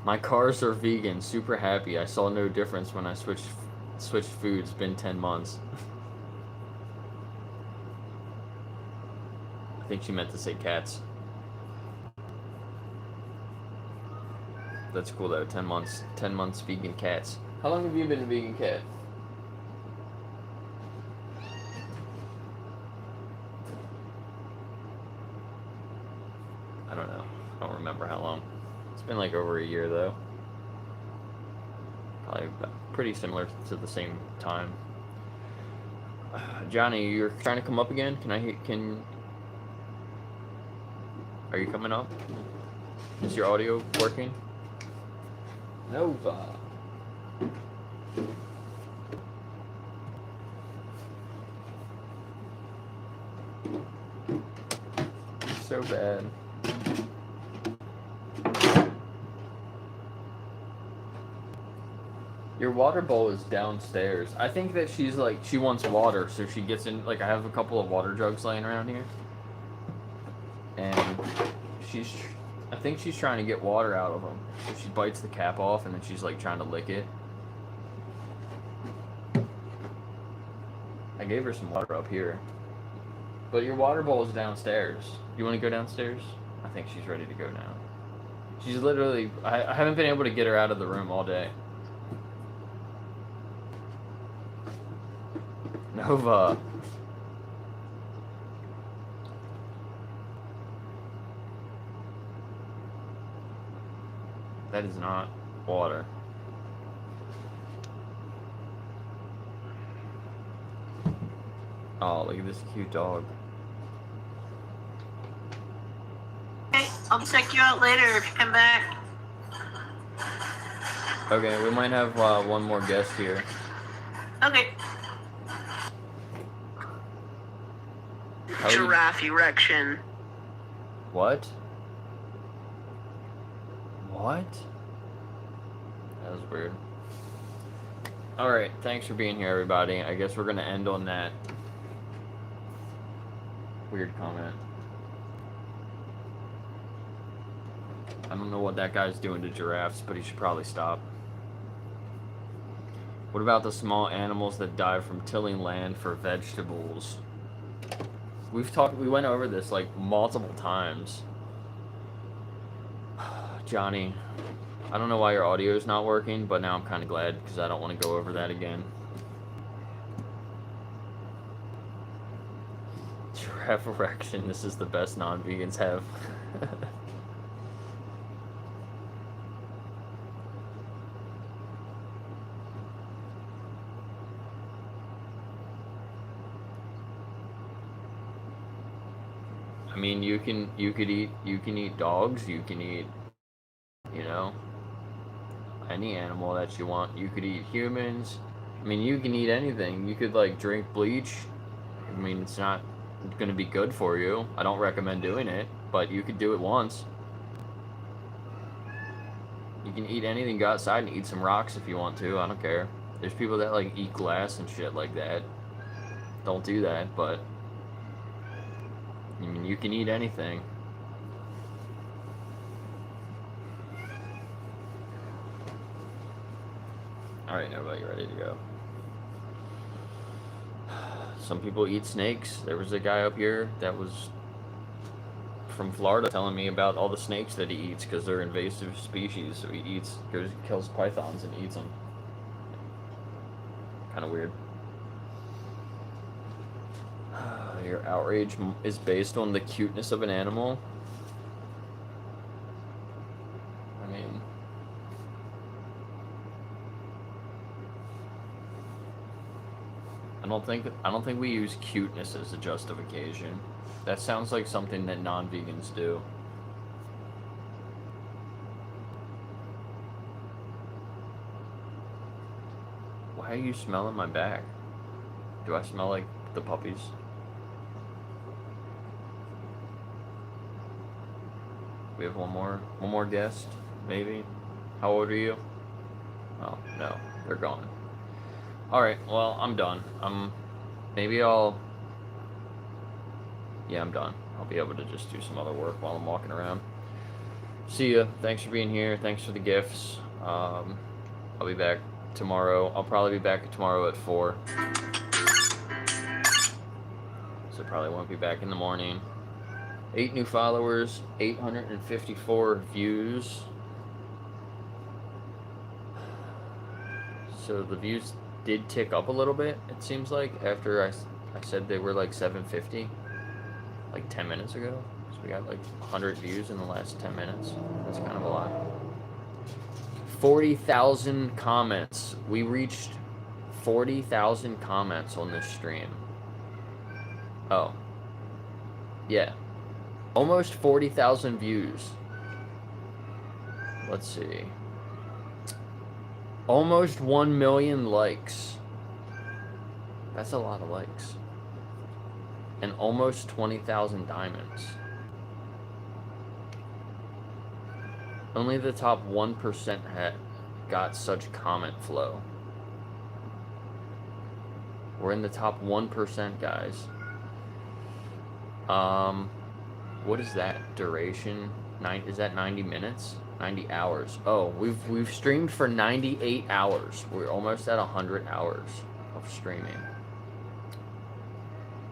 Speaker 1: My cars are vegan. Super happy. I saw no difference when I switched foods. Been 10 months. I think she meant to say cats. That's cool though. 10 months vegan cats. How long have you been a vegan cat? I don't know. I don't remember how long. It's been like over a year though. Probably pretty similar to the same time. Johnny, you're trying to come up again? Are you coming up? Is your audio working? Nova. So bad. Your water bowl is downstairs. I think that she wants water, so she gets in. Like, I have a couple of water jugs laying around here, and I think she's trying to get water out of them. So she bites the cap off, and then she's like trying to lick it. I gave her some water up here, but your water bowl is downstairs. You want to go downstairs? I think she's ready to go now. She's literally. I haven't been able to get her out of the room all day. Nova. That is not water. Oh, look at this cute dog.
Speaker 9: Okay, I'll check you out later if you come back.
Speaker 1: Okay, we might have one more guest here.
Speaker 9: Okay. Giraffe erection.
Speaker 1: What? What? That was weird. Alright, thanks for being here, everybody. I guess we're gonna end on that weird comment. I don't know what that guy's doing to giraffes, but he should probably stop. What about the small animals that die from tilling land for vegetables? We went over this like multiple times. Johnny, I don't know why your audio is not working, but now I'm kind of glad because I don't want to go over that again. Giraffe erection, this is the best non-vegans have. I mean, you can eat dogs, you can eat, you know, any animal that you want. You could eat humans. I mean, you can eat anything. You could like drink bleach. I mean, it's not going to be good for you. I don't recommend doing it, but you could do it once. You can eat anything, go outside and eat some rocks if you want to. I don't care. There's people that like eat glass and shit like that. Don't do that, but I mean, you can eat anything. Alright, everybody ready to go? Some people eat snakes. There was a guy up here that was from Florida telling me about all the snakes that he eats because they're invasive species. So he kills pythons and eats them. Kind of weird. Your outrage is based on the cuteness of an animal. I mean, I don't think we use cuteness as a justification. That sounds like something that non-vegans do. Why are you smelling my back? Do I smell like the puppies? We have one more guest, maybe. How old are you? Oh, no, they're gone. Alright, well, I'm done. Yeah, I'm done. I'll be able to just do some other work while I'm walking around. See ya. Thanks for being here. Thanks for the gifts. I'll be back tomorrow. I'll probably be back tomorrow at 4. So probably won't be back in the morning. 8 new followers, 854 views. So the views did tick up a little bit, it seems like, after I said they were like 750, like 10 minutes ago. So we got like 100 views in the last 10 minutes. That's kind of a lot. 40,000 comments. We reached 40,000 comments on this stream. Oh. Yeah. Almost 40,000 views. Let's see. Almost 1 million likes. That's a lot of likes. And almost 20,000 diamonds. Only the top 1% got such comment flow. We're in the top 1%, guys. What is that duration? Is that 90 minutes? 90 hours. Oh, we've streamed for 98 hours. We're almost at 100 hours of streaming.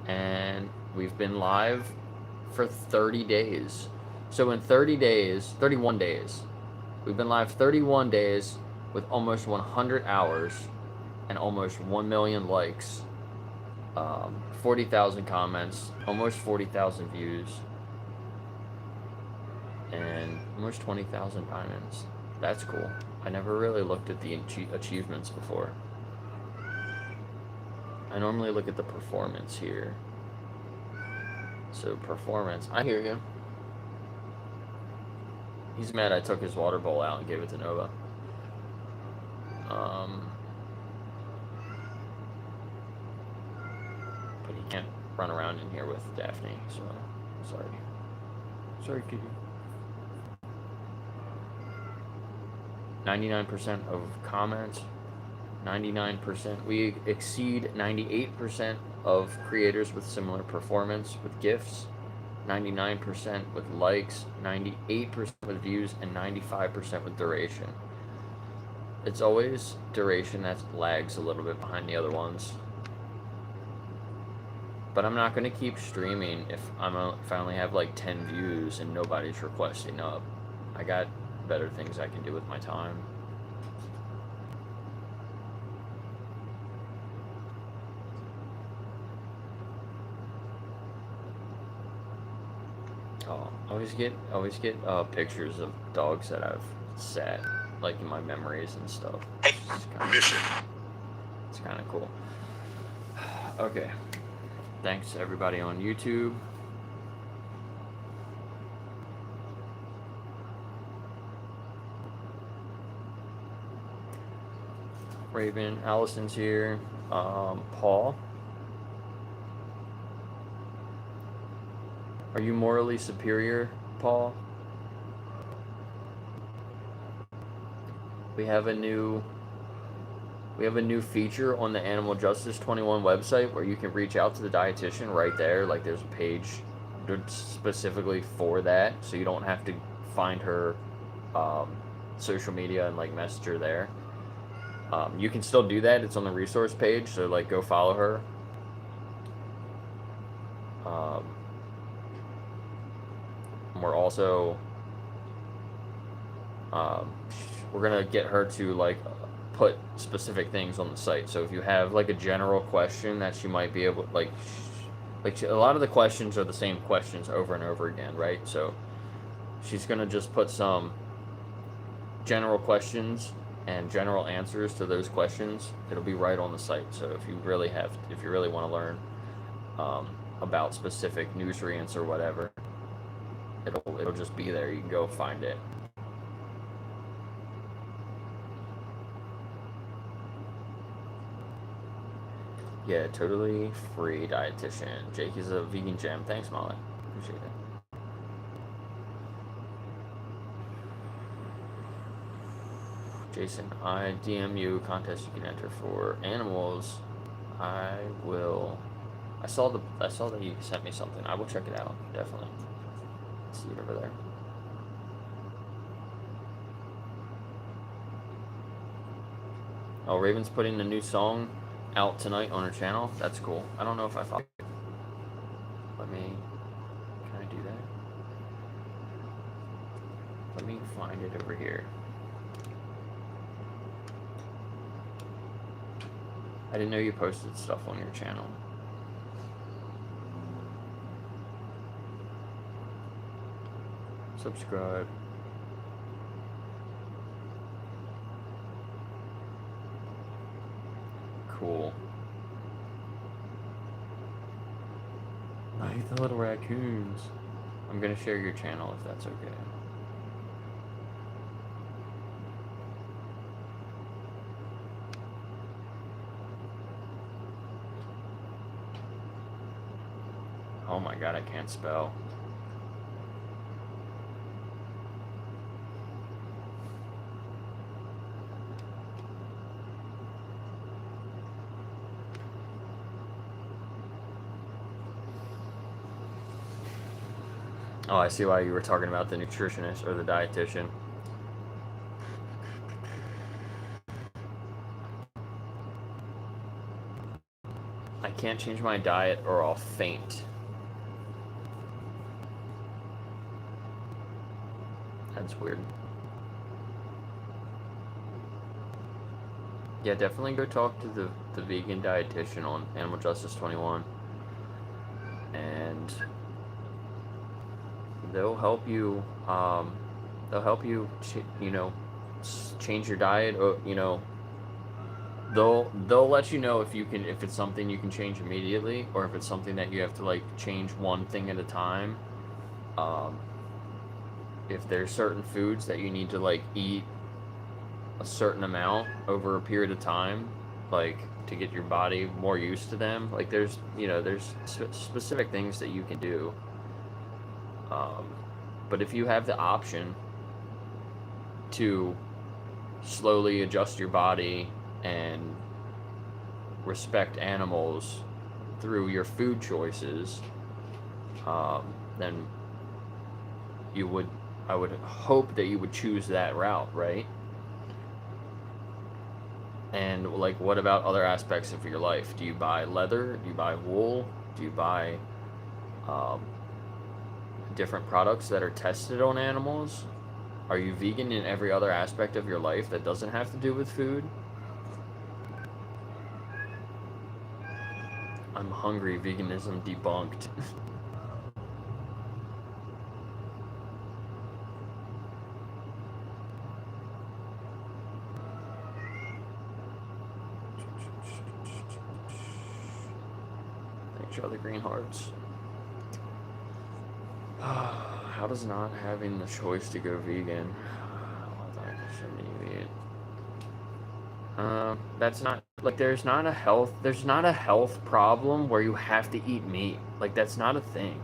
Speaker 1: And we've been live for 30 days. So in 31 days, we've been live 31 days with almost 100 hours and almost 1 million likes, 40,000 comments, almost 40,000 views, and almost 20,000 diamonds. That's cool. I never really looked at the achievements before. I normally look at the performance here. So performance, I hear you. He's mad I took his water bowl out and gave it to Nova. But he can't run around in here with Daphne, so sorry. Sorry, kitty. 99% of comments, 99%. We exceed 98% of creators with similar performance with gifts, 99% with likes, 98% with views, and 95% with duration. It's always duration that lags a little bit behind the other ones. But I'm not going to keep streaming if I only have like 10 views and nobody's requesting up. I got better things I can do with my time. Oh, I always get pictures of dogs that I've sat, like in my memories and stuff. It's kind of cool. Okay. Thanks everybody on YouTube. Raven, Allison's here. Paul. Are you morally superior, Paul? We have a new We have a new feature on the Animal Justice 21 website where you can reach out to the dietitian right there. Like there's a page specifically for that, so you don't have to find her social media and like message her there. You can still do that. It's on the resource page, so like go follow her. We're also we're gonna get her to like put specific things on the site. So if you have like a general question that she might be able like a lot of the questions are the same questions over and over again, right? So she's gonna just put some general questions and general answers to those questions. It'll be right on the site. So if you really want to learn about specific nutrients or whatever, it'll just be there. You can go find it. Yeah, totally free dietitian. Jake is a vegan gem. Thanks, Molly. Appreciate it. Jason, I DM you a contest you can enter for animals. I saw that you sent me something. I will check it out, definitely. See it over there. Oh, Raven's putting a new song out tonight on her channel. That's cool. I don't know if I follow it. Can I do that? Let me find it over here. I didn't know you posted stuff on your channel. Subscribe. Cool. I hate the little raccoons. I'm gonna share your channel if that's okay. Oh my god, I can't spell. Oh, I see why you were talking about the nutritionist or the dietitian. I can't change my diet or I'll faint. That's weird. Yeah, definitely go talk to the vegan dietitian on Animal Justice 21. And they'll help you, change your diet, or, they'll let you know if it's something you can change immediately, or if it's something that you have to like change one thing at a time. If there's certain foods that you need to like eat a certain amount over a period of time, like to get your body more used to them, like there's specific things that you can do. But if you have the option to slowly adjust your body and respect animals through your food choices, then I would hope that you would choose that route, right? And like, what about other aspects of your life? Do you buy leather? Do you buy wool? Do you buy different products that are tested on animals? Are you vegan in every other aspect of your life that doesn't have to do with food? I'm hungry. Veganism debunked. Thanks for all the green hearts. How does not having the choice to go vegan? That's not like there's not a health problem where you have to eat meat. Like that's not a thing.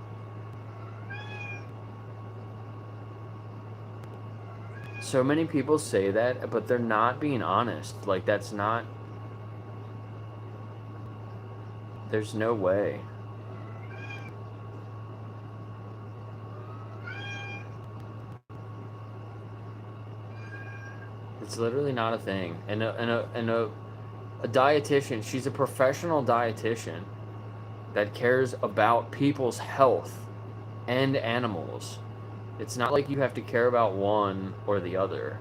Speaker 1: So many people say that, but they're not being honest. Like that's not There's no way. It's literally not a thing. And a dietitian, she's a professional dietitian that cares about people's health and animals. It's not like you have to care about one or the other.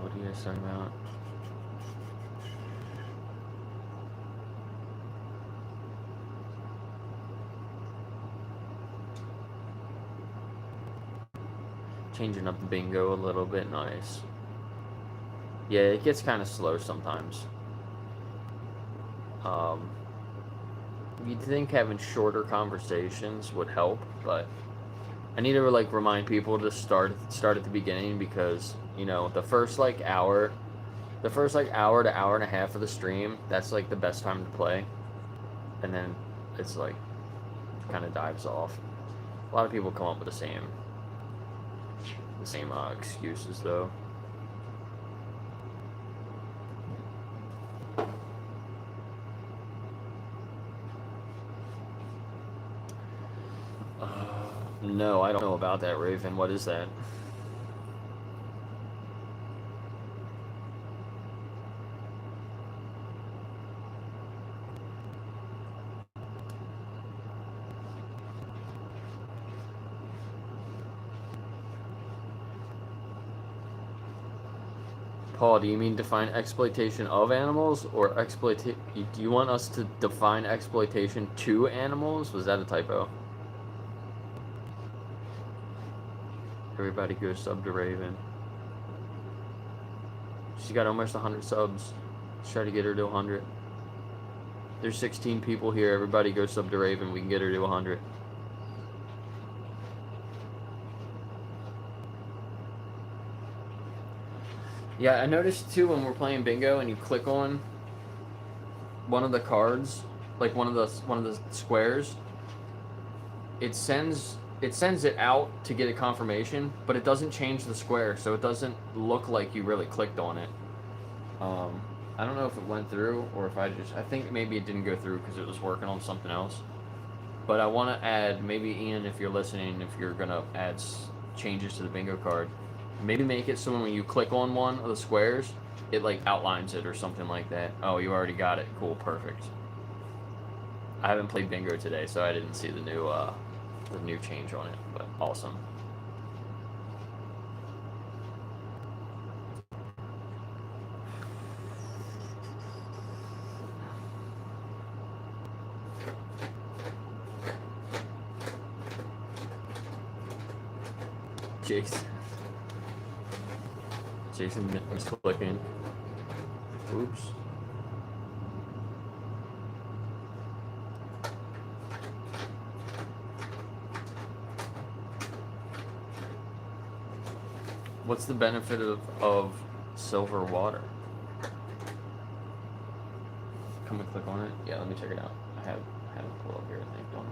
Speaker 1: What are you guys talking about? Changing up the bingo a little bit, nice. Yeah, it gets kind of slow sometimes. You'd think having shorter conversations would help, but I need to like remind people to start at the beginning, because you know the first hour to hour and a half of the stream, that's like the best time to play, and then it's like kind of dives off. A lot of people come up with the same excuses though. No, I don't know about that, Raven. What is that? Paul, do you mean define exploitation of animals, or do you want us to define exploitation to animals? Was that a typo? Everybody go sub to Raven. She's got almost 100 subs. Let's try to get her to 100. There's 16 people here. Everybody go sub to Raven. We can get her to 100. Yeah, I noticed too when we're playing bingo and you click on one of the cards, like one of the squares, it sends it out to get a confirmation, but it doesn't change the square, so it doesn't look like you really clicked on it. I don't know if it went through or if I think maybe it didn't go through because it was working on something else. But I want to add, maybe Ian, if you're listening, if you're gonna add changes to the bingo card, maybe make it so when you click on one of the squares, it like outlines it or something like that. Oh, you already got it. Cool, perfect. I haven't played bingo today, so I didn't see the new change on it, but awesome. Jason is clicking. Oops. What's the benefit of silver water? Can we click on it? Yeah, let me check it out. I have it pulled up here, I think, don't I?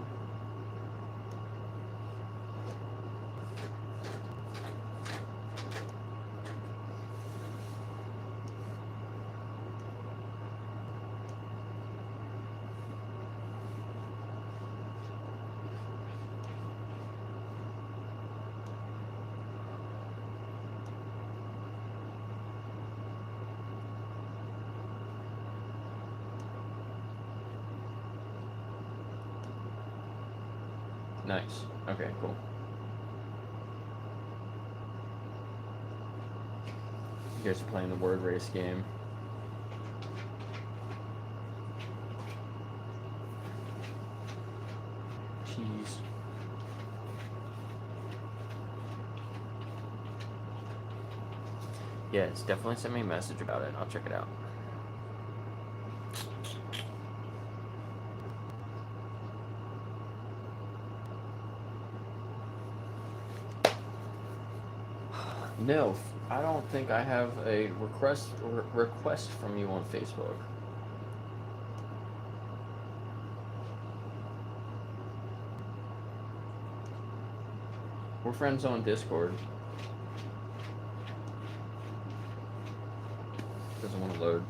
Speaker 1: Nice. Okay, cool. You guys are playing the word race game. Jeez. Yeah, it's definitely sent me a message about it. I'll check it out. No, I don't think I have a request from you on Facebook. We're friends on Discord. Doesn't want to load.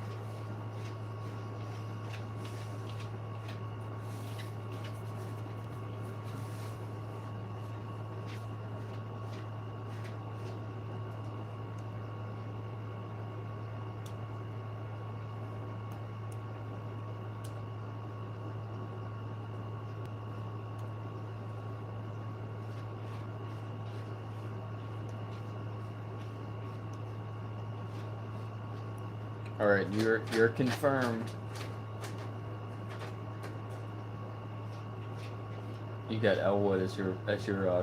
Speaker 1: All right, you're confirmed. You got Elwood as your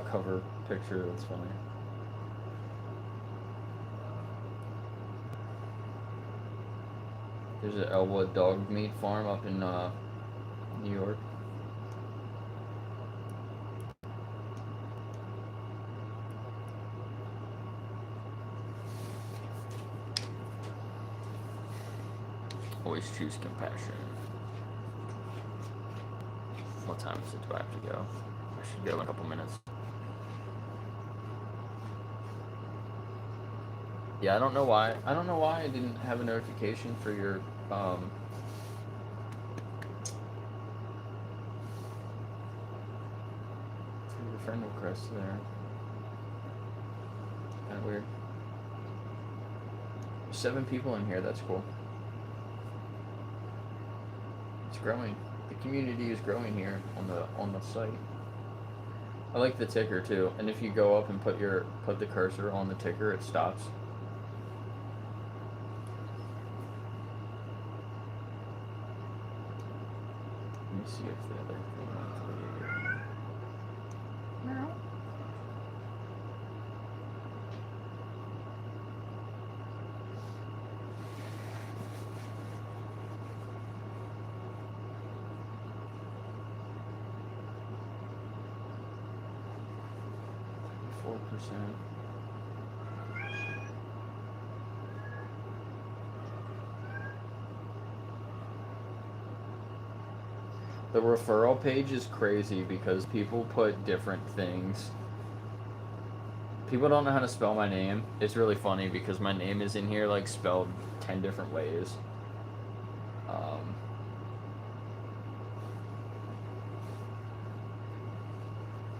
Speaker 1: cover picture. That's funny. There's an Elwood dog meat farm up in New York. Always choose compassion. What time is it? Do I have to go? I should go in a couple minutes. Yeah, I don't know why. I don't know why I didn't have a notification for your friend request there. Kind of weird. 7 people in here. That's cool. It's growing. The community is growing here on the site. I like the ticker too. And if you go up and put the cursor on the ticker, it stops. Let me see if the other thing no. 4%. The referral page is crazy because people put different things. People don't know how to spell my name. It's really funny because my name is in here like spelled 10 different ways.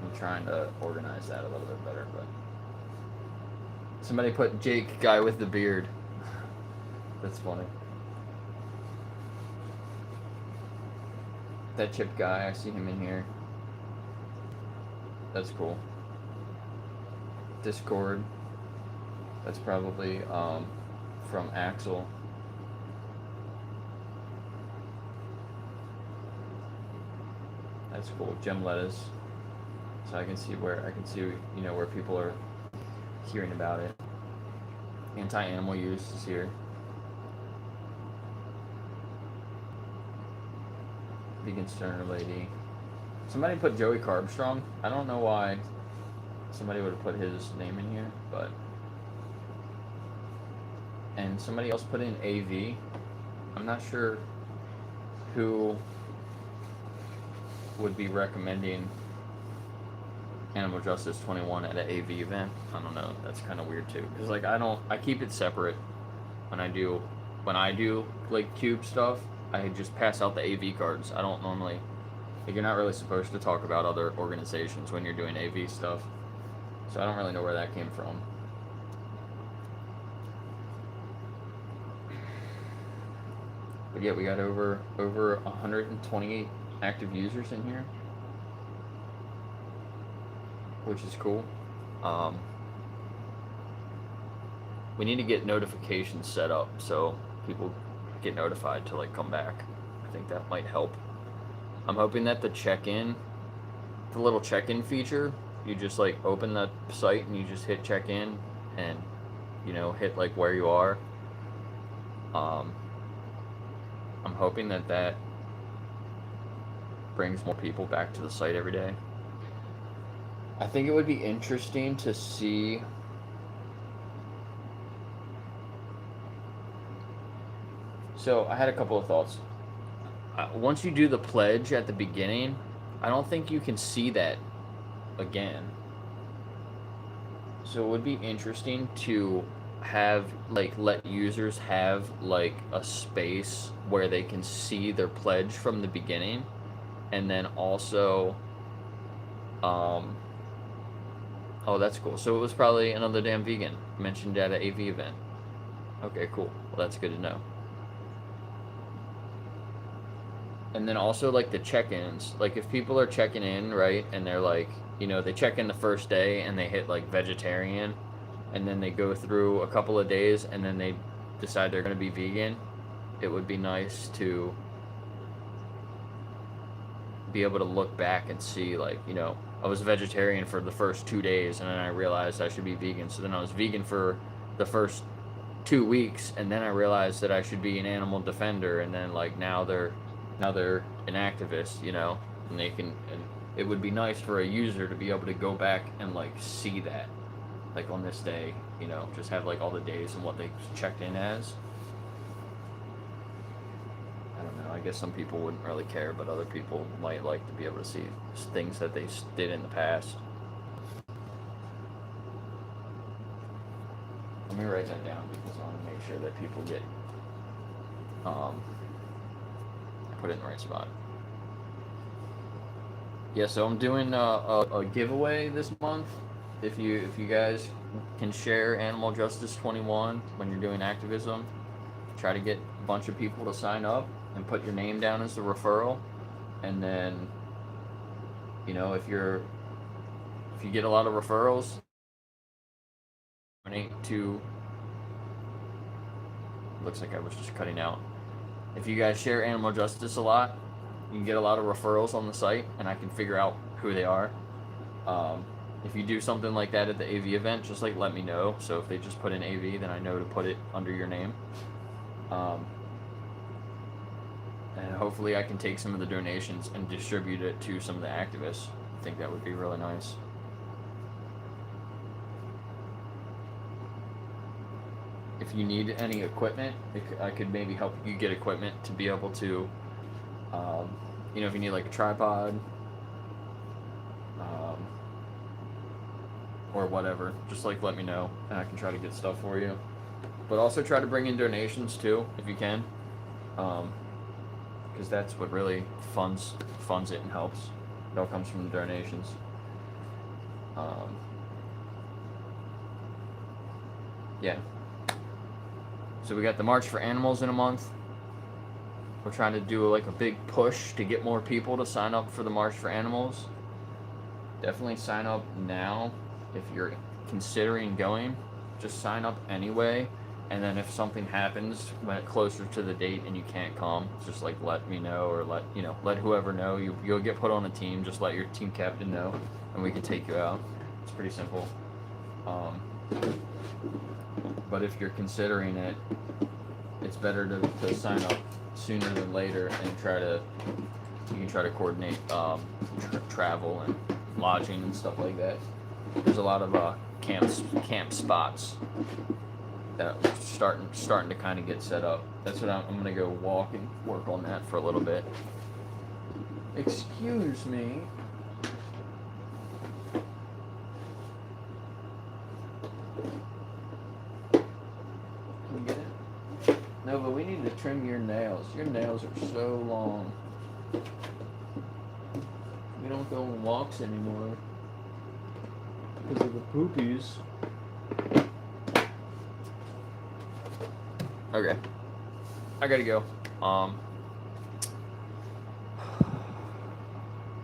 Speaker 1: I'm trying to organize that a little bit better, but somebody put Jake, guy with the beard. That's funny. That chip guy, I see him in here. That's cool. Discord. That's probably from Axel. That's cool. Gem lettuce. So I can see where where people are hearing about it. Anti-animal use is here. Vegan Stoner Lady. Somebody put Joey Carbstrong. I don't know why somebody would have put his name in here, but. And somebody else put in AV. I'm not sure who would be recommending Animal Justice 21 at an AV event. I don't know. That's kind of weird too. Cause like I keep it separate when I do like cube stuff. I just pass out the AV cards. I don't normally, like, you're not really supposed to talk about other organizations when you're doing AV stuff. So I don't really know where that came from. But yeah, we got over 128 active users in here, which is cool. We need to get notifications set up so people get notified to like come back. I think that might help. I'm hoping that the little check-in feature, you just like open the site and you just hit check-in and hit like where you are. I'm hoping that brings more people back to the site every day. I think it would be interesting to see So I had a couple of thoughts. Once you do the pledge at the beginning, I don't think you can see that again. So it would be interesting to have like let users have like a space where they can see their pledge from the beginning, and then also oh, that's cool. So it was probably another damn vegan mentioned at an AV event. Okay, cool. Well, that's good to know. And then also like the check-ins, like if people are checking in, right, and they're like, you know, they check in the first day and they hit like vegetarian, and then they go through a couple of days and then they decide they're going to be vegan, it would be nice to be able to look back and see, like, you know, I was a vegetarian for the first 2 days and then I realized I should be vegan. So then I was vegan for the first 2 weeks and then I realized that I should be an animal defender, and then like now they're an activist, you know, and they can, and it would be nice for a user to be able to go back and like see that, like on this day, you know, just have like all the days and what they checked in as. I don't know, I guess some people wouldn't really care, but other people might like to be able to see things that they did in the past. Let me write that down because I want to make sure that people get put it in the right spot. Yeah, so I'm doing a giveaway this month. If you guys can share Animal Justice 21 when you're doing activism, try to get a bunch of people to sign up and put your name down as the referral, and then, you know, if you get a lot of referrals, donate to. Looks like I was just cutting out. If you guys share Animal Justice a lot, you can get a lot of referrals on the site, and I can figure out who they are. If you do something like that at the AV event, just like let me know. So if they just put in AV, then I know to put it under your name. And hopefully I can take some of the donations and distribute it to some of the activists. I think that would be really nice. If you need any equipment, I could maybe help you get equipment to be able to, you know, if you need like a tripod, or whatever, just like let me know and I can try to get stuff for you. But also try to bring in donations too, if you can, because that's what really funds it and helps. It all comes from the donations. Yeah. So we got the March for Animals in a month. We're trying to do like a big push to get more people to sign up for the March for Animals. Definitely sign up now if you're considering going. Just sign up anyway, and then if something happens when it's closer to the date and you can't come, just like let me know, or let whoever know. You'll get put on a team. Just let your team captain know, and we can take you out. It's pretty simple. But if you're considering it, it's better to sign up sooner than later and you can try to coordinate travel and lodging and stuff like that. There's a lot of camp spots that are starting to kind of get set up. That's what I'm gonna go walk and work on that for a little bit. Excuse me. No, but we need to trim your nails. Your nails are so long. We don't go on walks anymore because of the poopies. Okay. I gotta go. I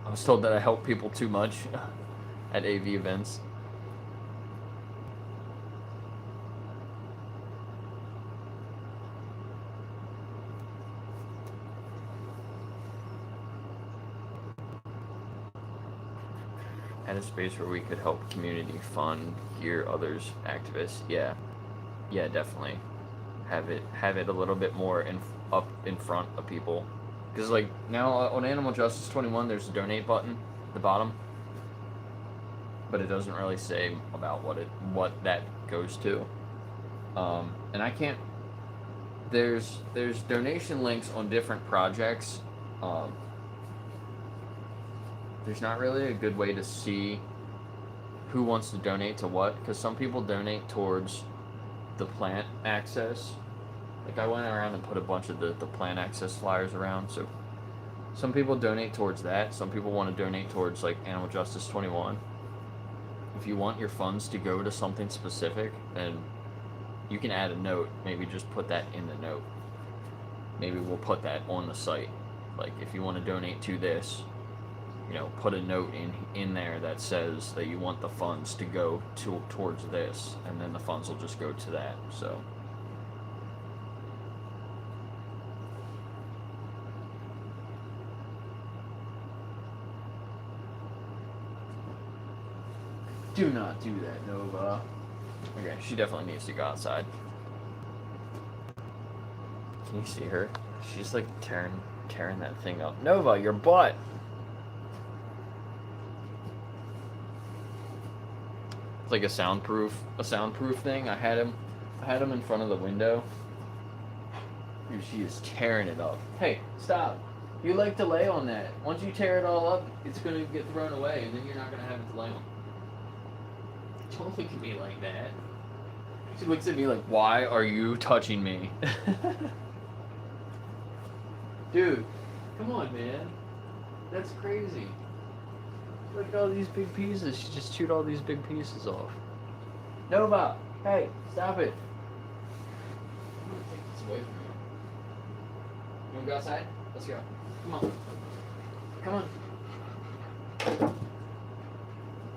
Speaker 1: was told that I help people too much at AV events. At a space where we could help community fund, hear others, activists. Yeah, definitely. Have it a little bit more up in front of people, because like now on Animal Justice 21, there's a donate button at the bottom, but it doesn't really say about what that goes to, and I can't there's donation links on different projects. There's not really a good way to see who wants to donate to what, because some people donate towards the plant access. Like I went around and put a bunch of the plant access flyers around, so some people donate towards that. Some people want to donate towards like Animal Justice 21. If you want your funds to go to something specific, then you can add a note. Maybe just put that in the note. Maybe we'll put that on the site. Like if you want to donate to this, you know, put a note in there that says that you want the funds to go towards this, and then the funds will just go to that. So do not do that, Nova. Okay, she definitely needs to go outside. Can you see her? She's like tearing that thing up. Nova, your butt. It's like a soundproof thing. I had him in front of the window. Dude, she is tearing it up. Hey, stop. You like to lay on that. Once you tear it all up, it's gonna get thrown away, and then you're not gonna have it to lay on. Don't look at me like that. She looks at me like, why are you touching me? Dude, come on, man. That's crazy. Look at all these big pieces. She just chewed all these big pieces off. Nova, hey, stop it. I'm gonna take this away from you. You wanna go outside? Let's go. Come on. Come on.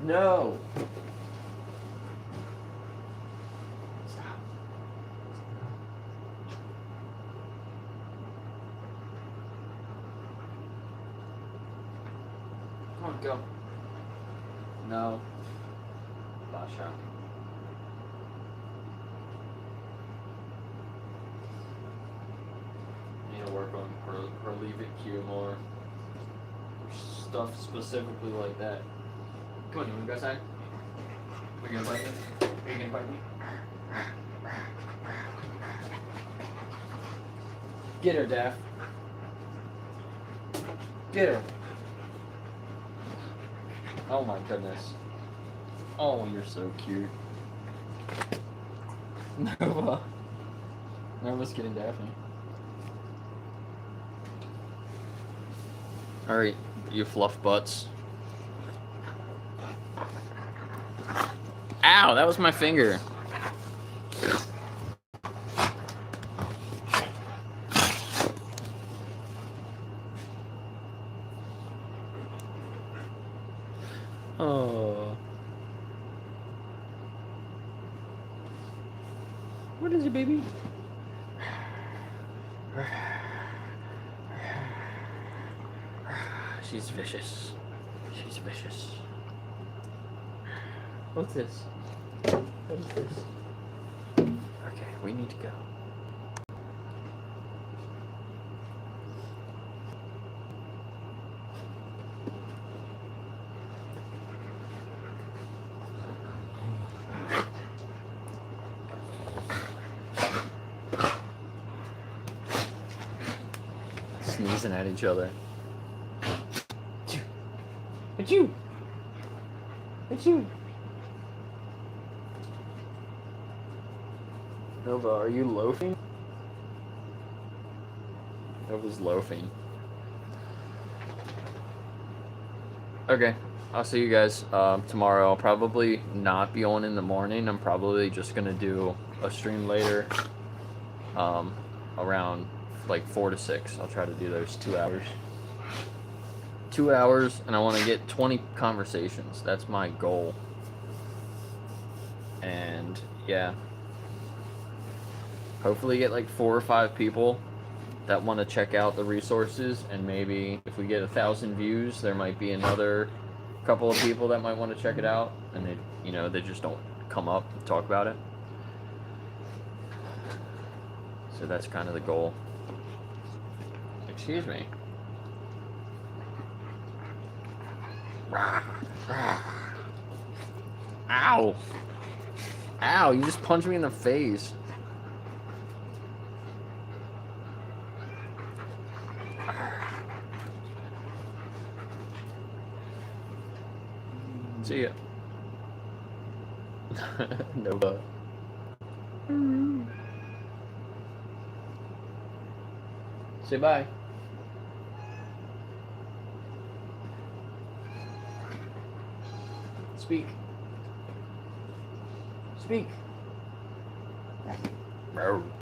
Speaker 1: No. Stop. Come on, go. No. Basha. Need to work on her leave it cue more. Stuff specifically like that. Come on, you wanna go outside? Are you gonna bite me? Are you gonna bite me? Get her, Daff. Get her. Oh my goodness. Oh, you're so cute. Nova. Nova's getting Daphne. Alright, you fluff butts. Ow, that was my finger. Oh. What is it, baby? She's vicious. She's vicious. What's this? What is this? Okay, we need to go. Sneezing at each other. Achoo! Achoo! Nova, are you loafing? Nova's loafing. Okay, I'll see you guys tomorrow. I'll probably not be on in the morning. I'm probably just gonna do a stream later, around like 4 to 6. I'll try to do those 2 hours. 2 hours, and I want to get 20 conversations. That's my goal. And yeah, hopefully get like 4 or 5 people that want to check out the resources, and maybe if we get 1,000 views, there might be another couple of people that might want to check it out, and they, you know, they just don't come up and talk about it. So that's kind of the goal. Excuse me. Ow! Ow, you just punched me in the face. See ya. Nova. Say bye. Speak. Speak. Bro.